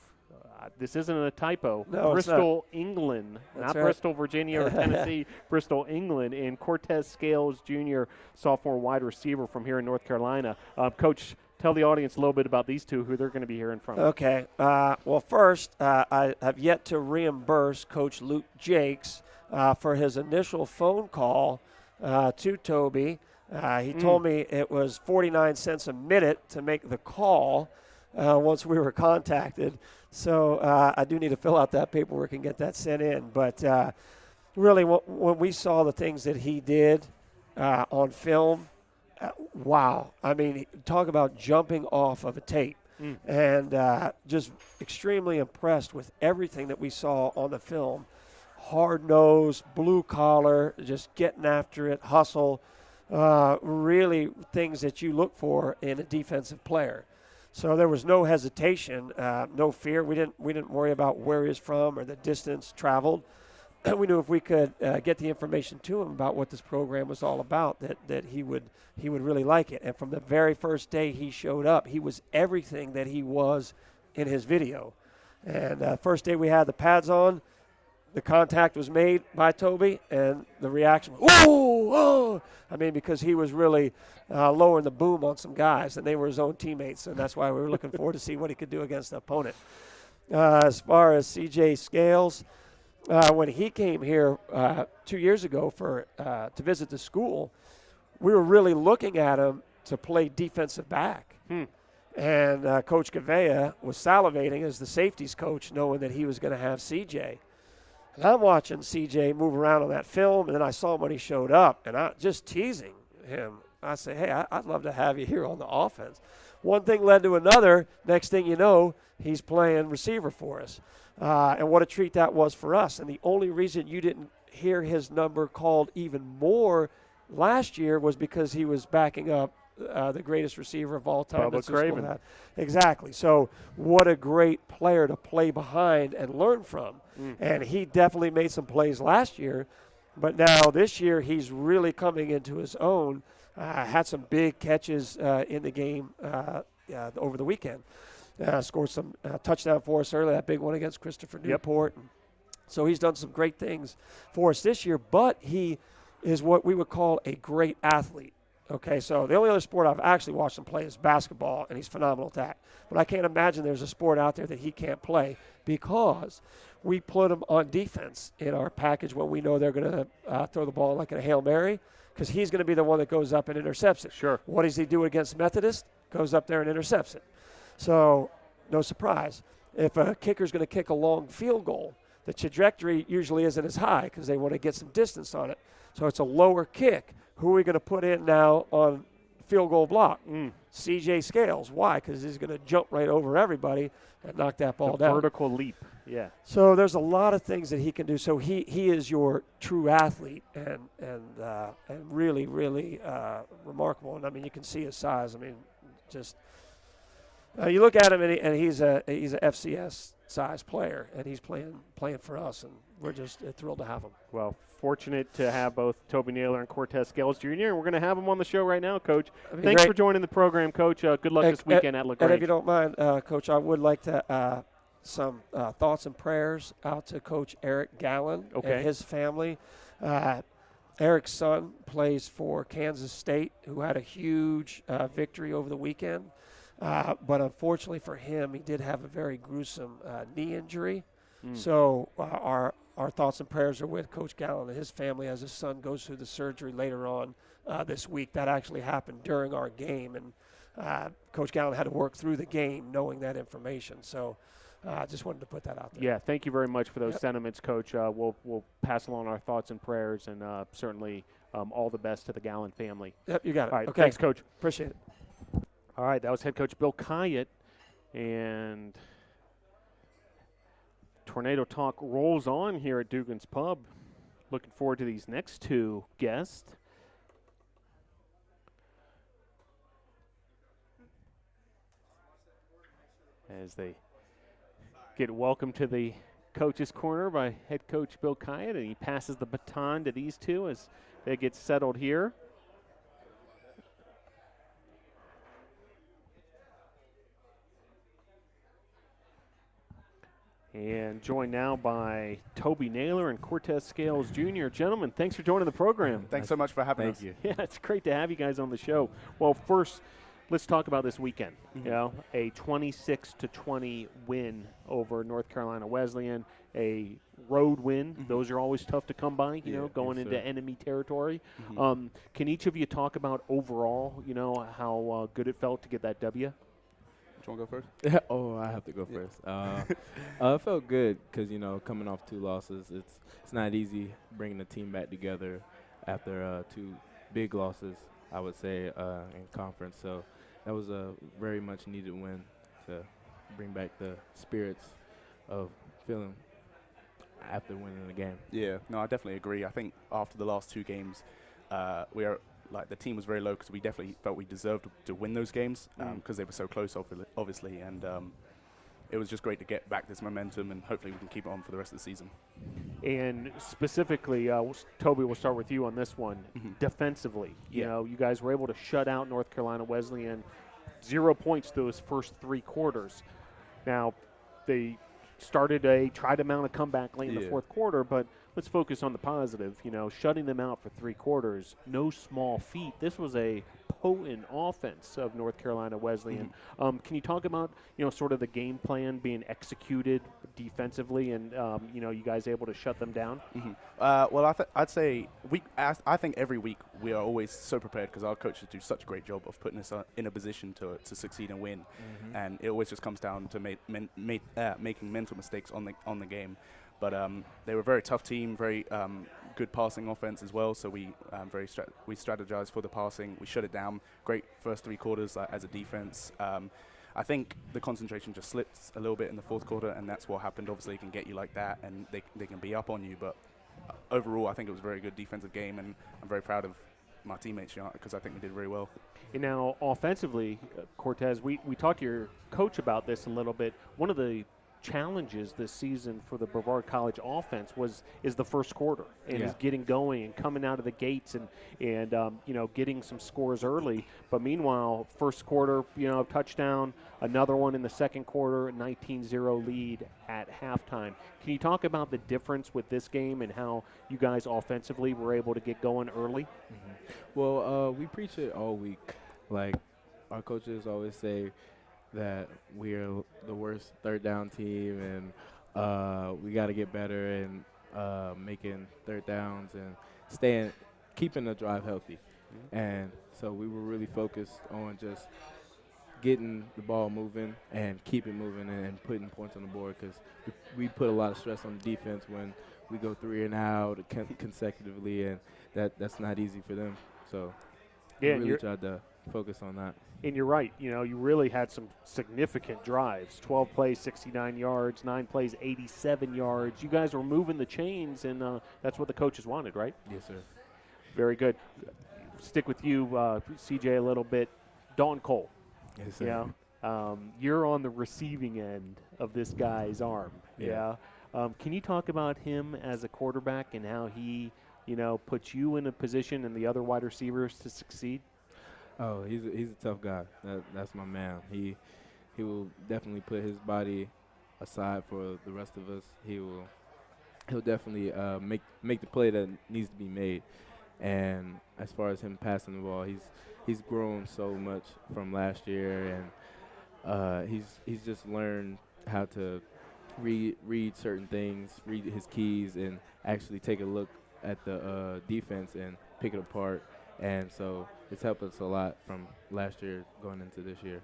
S1: this isn't a typo.
S8: No,
S1: Bristol, England, not
S8: right.
S1: Bristol, Virginia, or Tennessee. Bristol, England, and Cortez Scales, Jr., sophomore wide receiver from here in North Carolina. Coach, tell the audience a little bit about these two, who they're going to be hearing from.
S8: Okay. Well, first, I have yet to reimburse Coach Luke Jakes for his initial phone call to Toby. He told me it was 49 cents a minute to make the call once we were contacted. So I do need to fill out that paperwork and get that sent in. But really, when we saw the things that he did on film, wow. I mean, talk about jumping off of a tape. And just extremely impressed with everything that we saw on the film. Hard-nosed, blue-collar, just getting after it, hustle, really things that you look for in a defensive player. So there was no hesitation, no fear. We didn't worry about where he's from or the distance traveled. We knew if we could get the information to him about what this program was all about, that he would really like it. And from the very first day he showed up, he was everything that he was in his video. And first day we had the pads on, the contact was made by Toby, and the reaction was, whoa, whoa. I mean, because he was really lowering the boom on some guys, and they were his own teammates, and that's why we were looking forward to see what he could do against the opponent. As far as C.J. Scales, when he came here 2 years ago to visit the school, we were really looking at him to play defensive back. And Coach Gavea was salivating as the safeties coach, knowing that he was going to have C.J. And I'm watching C.J. move around on that film, and then I saw him when he showed up, and I just teasing him. I say, hey, I'd love to have you here on the offense. One thing led to another. Next thing you know, he's playing receiver for us. And what a treat that was for us. And the only reason you didn't hear his number called even more last year was because he was backing up the greatest receiver of all time.
S1: Bubba Craven.
S8: Exactly. So what a great player to play behind and learn from. And he definitely made some plays last year. But now this year he's really coming into his own. Had some big catches in the game over the weekend. Scored some touchdown for us early, that big one against Christopher Newport. So he's done some great things for us this year, but he is what we would call a great athlete. Okay, so the only other sport I've actually watched him play is basketball, and he's phenomenal at that. But I can't imagine there's a sport out there that he can't play because we put him on defense in our package when we know they're going to throw the ball like a Hail Mary, because he's going to be the one that goes up and intercepts it.
S1: Sure.
S8: What does he do against Methodist? Goes up there and intercepts it. So no surprise. If a kicker's going to kick a long field goal, the trajectory usually isn't as high because they want to get some distance on it. So it's a lower kick. Who are we going to put in now on field goal block? C.J. Scales. Why? Because he's going to jump right over everybody and knock that ball down.
S1: Vertical leap. Yeah.
S8: So there's a lot of things that he can do. So he is your true athlete and really, really remarkable. And, I mean, you can see his size. I mean, just you look at him and he's a FCS size player, and he's playing for us, and we're just thrilled to have him.
S1: Well, fortunate to have both Toby Naylor and Cortez Scales Jr., and we're going to have him on the show right now, Coach. Thanks
S8: great.
S1: for joining the program, Coach. Good luck this weekend at LaGrange.
S8: And if you don't mind, Coach, I would like to some thoughts and prayers out to Coach Eric Gallen and his family. Eric's son plays for Kansas State, who had a huge victory over the weekend. But unfortunately for him, he did have a very gruesome knee injury. So our thoughts and prayers are with Coach Gallen and his family as his son goes through the surgery later on this week. That actually happened during our game, and Coach Gallen had to work through the game knowing that information. So I just wanted to put that out there.
S1: Yeah, thank you very much for those sentiments, Coach. We'll pass along our thoughts and prayers, and certainly all the best to the Gallen family.
S8: Yep, you got it.
S1: All right,
S8: okay.
S1: Thanks, Coach.
S8: Appreciate it.
S1: All right, that was head coach Bill Kyatt, and Tornado Talk rolls on here at Dugan's Pub. Looking forward to these next two guests. As they get welcomed to the coach's corner by head coach Bill Kyatt, and he passes the baton to these two as they get settled here. And joined now by Toby Naylor and Cortez Scales Jr. Gentlemen, thanks for joining the program.
S9: Thanks so much for having us.
S1: Yeah, it's great to have you guys on the show. Well, first, let's talk about this weekend.
S9: Mhm.
S1: You know, a 26-20 win over North Carolina Wesleyan, a road win.
S9: Mhm.
S1: Those are always tough to come by. You
S9: Yeah.
S1: know, going
S2: Yes,
S1: into
S2: sir.
S1: enemy territory.
S9: Mhm.
S1: Can each of you talk about overall? You know, how good it felt to get that W?
S9: Do you want to go first?
S10: Oh, I have to go
S9: Yeah.
S10: first. It felt good because coming off 2 losses, it's not easy bringing the team back together after 2 big losses, I would say, in conference. So that was a very much needed win to bring back the spirits of feeling after winning the game.
S9: Yeah, no, I definitely agree. I think after the last 2 games, we are like the team was very low because we definitely felt we deserved to win those games because they were so close, obviously, and it was just great to get back this momentum and hopefully we can keep it on for the rest of the season.
S1: And specifically, Toby, we'll start with you on this one.
S9: Mhm.
S1: Defensively, you
S9: Yeah.
S1: know, you guys were able to shut out North Carolina Wesleyan, 0 points those first 3 quarters. Now, they tried to mount a comeback late in the
S9: Yeah.
S1: fourth quarter, but let's focus on the positive. You know, shutting them out for 3 quarters, no small feat. This was a potent offense of North Carolina Wesleyan. Can you talk about, you know, sort of the game plan being executed defensively and, you know, you guys able to shut them down?
S9: Well, I'd say I think every week we are always so prepared because our coaches do such a great job of putting us in a position to succeed and win, and it always just comes down to making mental mistakes on the game. But they were a very tough team, very good passing offense as well. So we strategized for the passing. We shut it down. Great first 3 quarters as a defense. I think the concentration just slips a little bit in the fourth quarter, and that's what happened. Obviously, it can get you like that, and they can be up on you. But overall, I think it was a very good defensive game, and I'm very proud of my teammates because I think we did very well.
S1: And now, offensively, Cortez, we talked to your coach about this a little bit. One of the challenges this season for the Brevard College offense is the first quarter and is getting going and coming out of the gates and you know, getting some scores early. But meanwhile, first quarter, you know, touchdown, another one in the second quarter, 19-0 lead at halftime. Can you talk about the difference with this game and how you guys offensively were able to get going early?
S10: Well, we preach it all week. Like, our coaches always say that we are the worst third down team, and we got to get better in making third downs and keeping the drive healthy. And so we were really focused on just getting the ball moving and keep it moving and putting points on the board because we put a lot of stress on the defense when we go 3 and out consecutively, and that's not easy for them. So we really tried to focus on that.
S1: And you're right. You know, you really had some significant drives. 12 plays, 69 yards. 9 plays, 87 yards. You guys were moving the chains, and that's what the coaches wanted, right?
S10: Yes, sir.
S1: Very good. Stick with you, CJ, a little bit. Dalton Cole.
S10: Yes, sir.
S1: Yeah. You're on the receiving end of this guy's arm.
S10: Yeah.
S1: Can you talk about him as a quarterback and how he, you know, puts you in a position and the other wide receivers to succeed?
S10: Oh, he's a tough guy. That's my man. He will definitely put his body aside for the rest of us. He'll definitely make the play that needs to be made. And as far as him passing the ball, he's grown so much from last year, and he's just learned how to read certain things, read his keys, and actually take a look at the defense and pick it apart. And so it's helped us a lot from last year going into this year.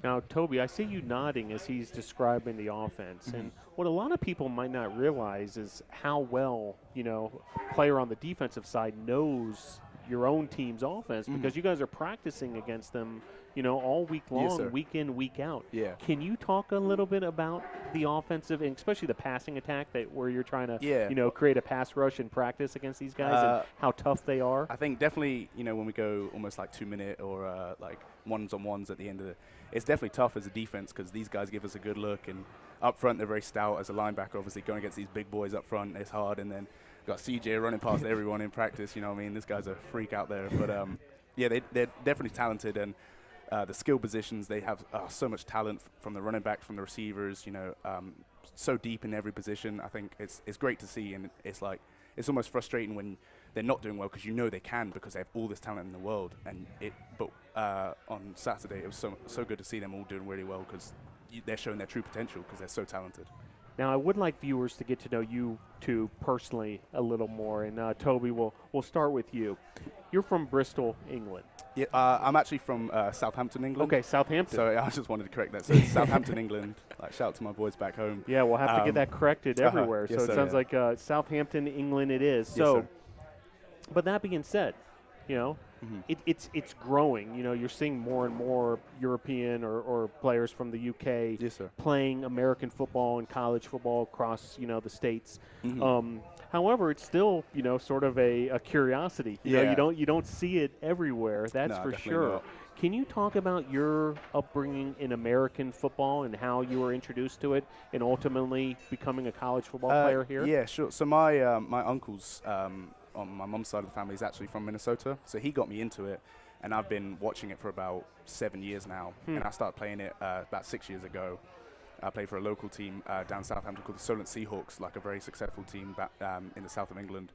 S1: Now, Toby, I see you nodding as he's describing the offense. And what a lot of people might not realize is how well, you know, a player on the defensive side knows your own team's offense because you guys are practicing against them, you know, all week long,
S9: sir.
S1: week in, week out.
S9: Yeah.
S1: Can you talk a little bit about the offensive and especially the passing attack where you're trying to,
S9: Yeah.
S1: you know, create a pass rush in practice against these guys and how tough they are?
S9: I think definitely, you know, when we go almost like 2-minute or like ones-on-ones at the end of it's definitely tough as a defense because these guys give us a good look, and up front they're very stout. As a linebacker, obviously going against these big boys up front, it's hard, and then got CJ running past everyone in practice. You know what I mean? This guy's a freak out there. But yeah, they're definitely talented, and the skill positions, they have so much talent from the running backs, from the receivers, you know, so deep in every position. I think it's great to see, and it's like it's almost frustrating when they're not doing well because you know they can because they have all this talent in the world. But on Saturday, it was so good to see them all doing really well because they're showing their true potential because they're so talented.
S1: Now, I would like viewers to get to know you two personally a little more. And Toby, we'll start with you. You're from Bristol, England.
S9: Yeah, I'm actually from Southampton, England.
S1: Okay, Southampton.
S9: So I just wanted to correct that. So it's Southampton, England. Like, shout out to my boys back home.
S1: Yeah, we'll have to get that corrected everywhere.
S9: Yes,
S1: So
S9: sir,
S1: it sounds
S9: yeah.
S1: like Southampton, England it is.
S9: Yes,
S1: So,
S9: sir.
S1: but that being said, you know, it's growing. You know, you're seeing more and more European or players from the UK
S9: Yes, sir.
S1: playing American football and college football across, you know, the states.
S9: Mm-hmm.
S1: However, it's still, you know, sort of a curiosity. You know,
S9: Yeah.
S1: you don't see it everywhere. That's
S9: No,
S1: for
S9: definitely
S1: sure.
S9: not.
S1: Can you talk about your upbringing in American football and how you were introduced to it and ultimately becoming a college football player here?
S9: Yeah, sure. So my uncle's on my mum's side of the family is actually from Minnesota, so he got me into it, and I've been watching it for about 7 years now. And I started playing it about 6 years ago. I played for a local team down Southampton called the Solent Seahawks, like a very successful team back in the south of England.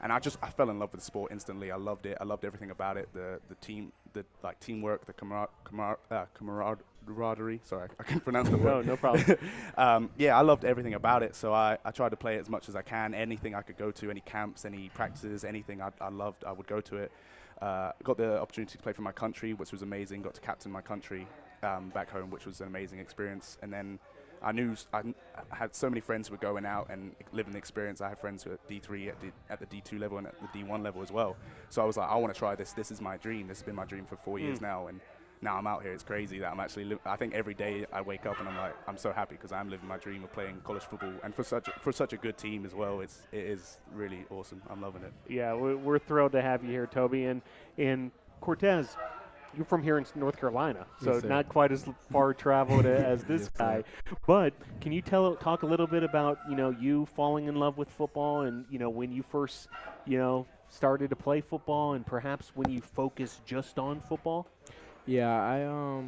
S9: And I fell in love with the sport instantly. I loved it. I loved everything about it. The team, the like teamwork, the camaraderie. Sorry, I couldn't pronounce the word.
S1: No problem.
S9: Yeah, I loved everything about it. So I tried to play as much as I can. Anything I could go to, any camps, any practices, anything I loved, I would go to it. Got the opportunity to play for my country, which was amazing. Got to captain my country back home, which was an amazing experience. And then I had so many friends who were going out and living the experience. I had friends who were at D3, at the D2 level, and at the D1 level as well. So I was like, I want to try this. This is my dream. This has been my dream for 4 years now, and now I'm out here. It's crazy that I'm actually. I think every day I wake up and I'm so happy because I'm living my dream of playing college football, and for such a good team as well. It is really awesome. I'm loving it.
S1: Yeah, we're thrilled to have you here, Toby. And Cortez, you're from here in North Carolina, so
S10: Yes, sir.
S1: not quite as far traveled as this
S10: Yes,
S1: guy.
S10: sir.
S1: But can you talk a little bit about, you know, you falling in love with football and, you know, when you first, you know, started to play football and perhaps when you focused just on football?
S10: Yeah,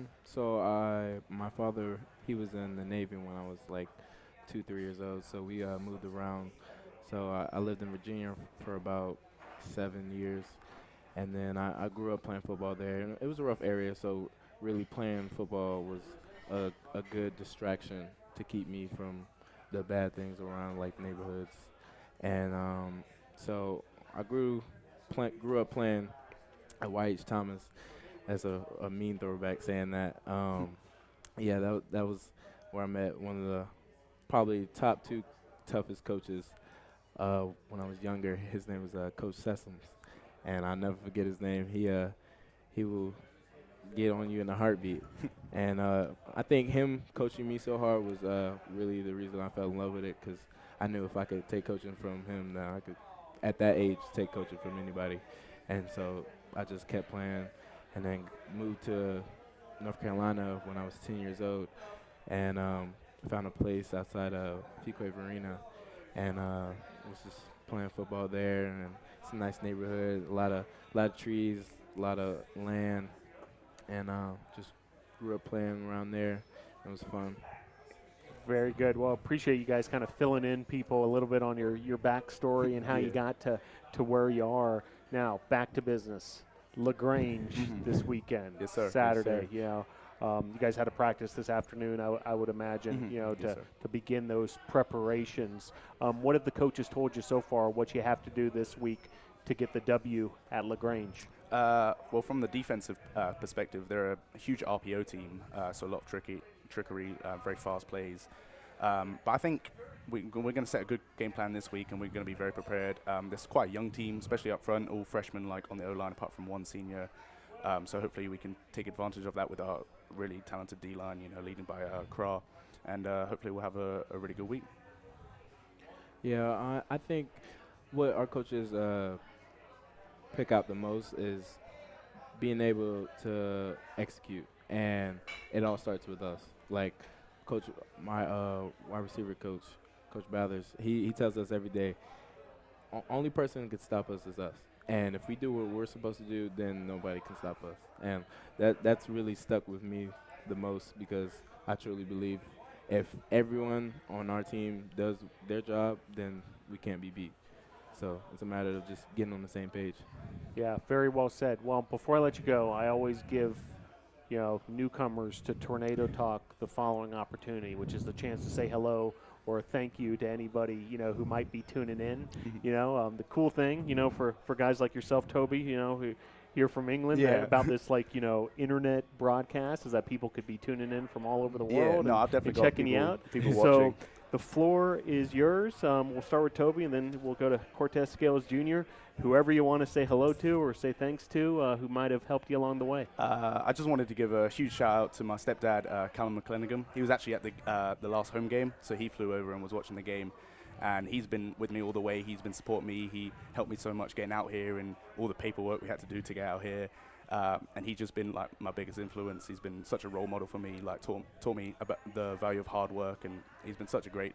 S10: my father, he was in the Navy when I was like 2-3 years old, so we moved around. So I lived in Virginia for about 7 years, and then I grew up playing football there. And it was a rough area, so really playing football was a good distraction to keep me from the bad things around, like neighborhoods. And so I grew up playing at Y.H. Thomas. That's a mean throwback saying that. Yeah, that was where I met one of the probably top 2 toughest coaches when I was younger. His name was Coach Sessoms, and I'll never forget his name. He will get on you in a heartbeat. And I think him coaching me so hard was really the reason I fell in love with it, because I knew if I could take coaching from him, then I could, at that age, take coaching from anybody. And so I just kept playing, and then moved to North Carolina when I was 10 years old, and found a place outside of Fuquay Arena, and was just playing football there. And it's a nice neighborhood, a lot of trees, a lot of land, and just grew up playing around there. It was fun.
S1: Very good. Well, appreciate you guys kind of filling in people a little bit on your backstory and how you got to where you are. Now, back to business. LaGrange this weekend.
S9: Yes, sir.
S1: Saturday.
S9: Yes, sir.
S1: You know, you guys had a practice this afternoon, I would imagine, you know,
S9: Yes, sir.
S1: to begin those preparations. What have the coaches told you so far, what you have to do this week to get the W at LaGrange?
S9: Well, from the defensive perspective, they're a huge RPO team, so a lot of trickery, very fast plays. But I think we're going to set a good game plan this week, and we're going to be very prepared. There's quite a young team, especially up front, all freshmen like on the O-line, apart from one senior. So hopefully we can take advantage of that with our really talented D-line, you know, leading by Kra, and hopefully we'll have a really good week.
S10: Yeah, I think what our coaches pick out the most is being able to execute, and it all starts with us. Like my wide receiver coach, Coach Bathers, he tells us every day, only person who can stop us is us. And if we do what we're supposed to do, then nobody can stop us. And that's really stuck with me the most, because I truly believe if everyone on our team does their job, then we can't be beat. So it's a matter of just getting on the same page.
S1: Yeah, very well said. Well, before I let you go, I always give newcomers to Tornado Talk the following opportunity, which is the chance to say hello or thank you to anybody who might be tuning in. The cool thing, for guys like yourself, Toby, who here from England, about this internet broadcast is that people could be tuning in from all over the world.
S9: No, I've definitely
S1: and
S9: got
S1: checking you out.
S9: people
S1: So
S9: watching.
S1: the floor is yours. We'll start with Toby, and then we'll go to Cortez Scales Jr. Whoever you want to say hello to or say thanks to, who might have helped you along the way.
S9: I just wanted to give a huge shout out to my stepdad, Callum McClenaghan. He was actually at the last home game, so he flew over and was watching the game. And he's been with me all the way. He's been supporting me. He helped me so much getting out here and all the paperwork we had to do to get out here. And he's just been like my biggest influence. He's been such a role model for me. Like taught me about the value of hard work, and he's been such a great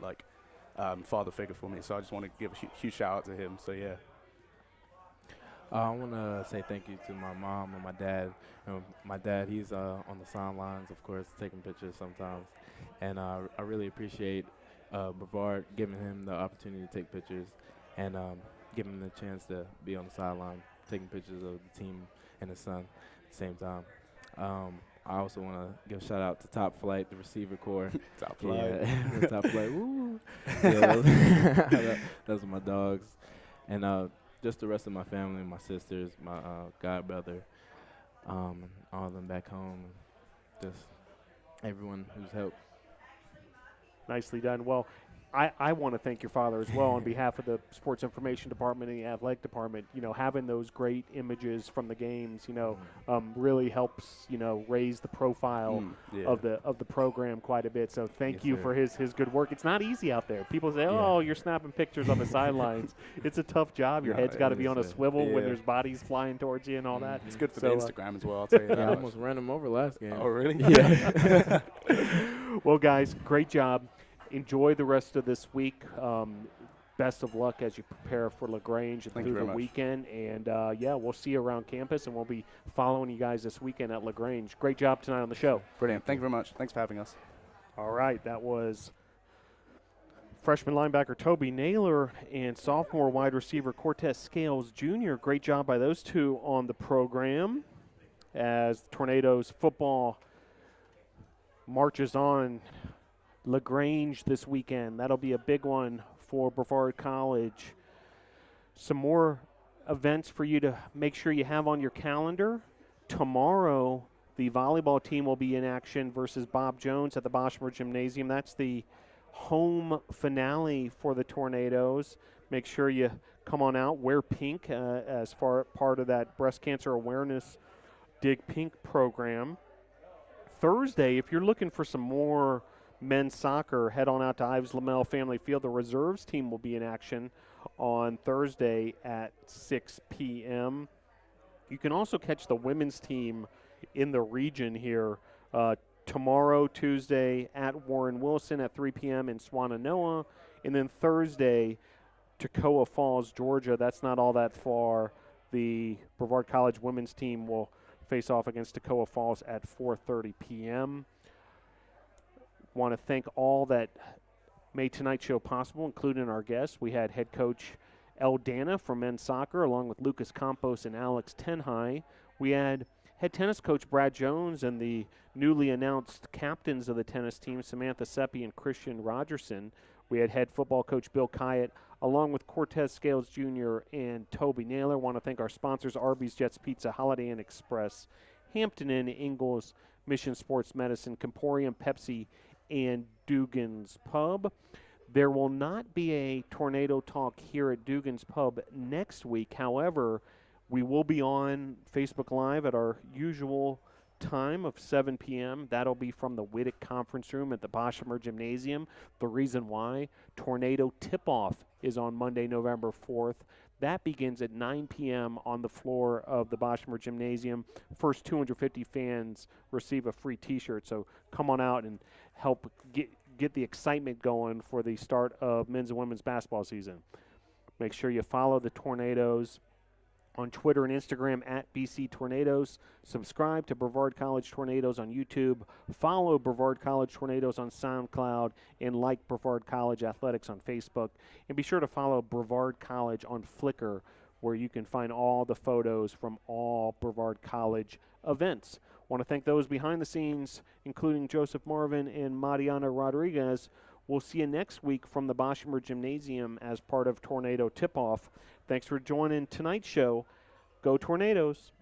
S9: father figure for me. So I just want to give a huge shout out to him. So yeah.
S10: I want to say thank you to my mom and my dad. My dad, he's on the sidelines, of course, taking pictures sometimes. And I really appreciate Brevard giving him the opportunity to take pictures and giving him the chance to be on the sideline taking pictures of the team and his son at the same time. I also want to give a shout out to Top Flight, the receiver corps.
S9: Top Flight.
S10: Yeah, Top Flight. Woo. Yeah, those are my dogs. And just the rest of my family, my sisters, my god brother, all of them back home, just everyone who's helped.
S1: Nicely done. Well, I want to thank your father as well on behalf of the Sports Information Department and the Athletic Department. Having those great images from the games, really helps, raise the profile of the program quite a bit. So thank you for his good work. It's not easy out there. People say, oh, you're snapping pictures on the sidelines. It's a tough job. Your head's got to be on a swivel when there's bodies flying towards you and all that.
S9: It's good for the Instagram as well, I'll tell you that.
S10: I almost ran him over last game.
S9: Oh, really?
S10: Yeah.
S1: Well, guys, great job. Enjoy the rest of this week. Best of luck as you prepare for LaGrange through the weekend. And, we'll see you around campus, and we'll be following you guys this weekend at LaGrange. Great job tonight on the show.
S9: Brilliant. Thank you very much. Thanks for having us.
S1: All right. That was freshman linebacker Toby Naylor and sophomore wide receiver Cortez Scales Jr. Great job by those two on the program as Tornadoes football marches on LaGrange this weekend. That'll be a big one for Brevard College. Some more events for you to make sure you have on your calendar. Tomorrow, the volleyball team will be in action versus Bob Jones at the Boschmer Gymnasium. That's the home finale for the Tornadoes. Make sure you come on out, wear pink as part of that breast cancer awareness Dig Pink program. Thursday, if you're looking for some more men's soccer, head on out to Ives Lamel Family Field. The reserves team will be in action on Thursday at 6 p.m. You can also catch the women's team in the region here tomorrow, Tuesday, at Warren Wilson at 3 p.m. in Swannanoa. And then Thursday, Toccoa Falls, Georgia. That's not all that far. The Brevard College women's team will face off against Toccoa Falls at 4:30 p.m. Want to thank all that made tonight's show possible, including our guests. We had head coach El Dana from men's soccer, along with Lucas Campos and Alex Tenhai. We had head tennis coach Brad Jones and the newly announced captains of the tennis team, Samantha Seppi and Christian Rogerson. We had head football coach Bill Kyatt, along with Cortez Scales Jr. and Toby Naylor. Want to thank our sponsors, Arby's, Jets Pizza, Holiday Inn Express, Hampton Inn, Ingalls, Mission Sports Medicine, Comporium, Pepsi, and Dugan's Pub. There will not be a Tornado Talk here at Dugan's Pub next week. However, we will be on Facebook Live at our usual time of 7 p.m. That'll be from the Whittick Conference Room at the Boschmer Gymnasium. The reason why, Tornado Tip-Off is on Monday, November 4th. That begins at 9 p.m. on the floor of the Boschmer Gymnasium. First 250 fans receive a free T-shirt. So come on out and help get the excitement going for the start of men's and women's basketball season. Make sure you follow the Tornadoes on Twitter and Instagram at BC Tornadoes. Subscribe to Brevard College Tornadoes on YouTube. Follow Brevard College Tornadoes on SoundCloud, and like Brevard College Athletics on Facebook. And be sure to follow Brevard College on Flickr, where you can find all the photos from all Brevard College events. Want to thank those behind the scenes, including Joseph Marvin and Mariana Rodriguez. We'll see you next week from the Boshemer Gymnasium as part of Tornado Tip-Off. Thanks for joining tonight's show. Go Tornadoes.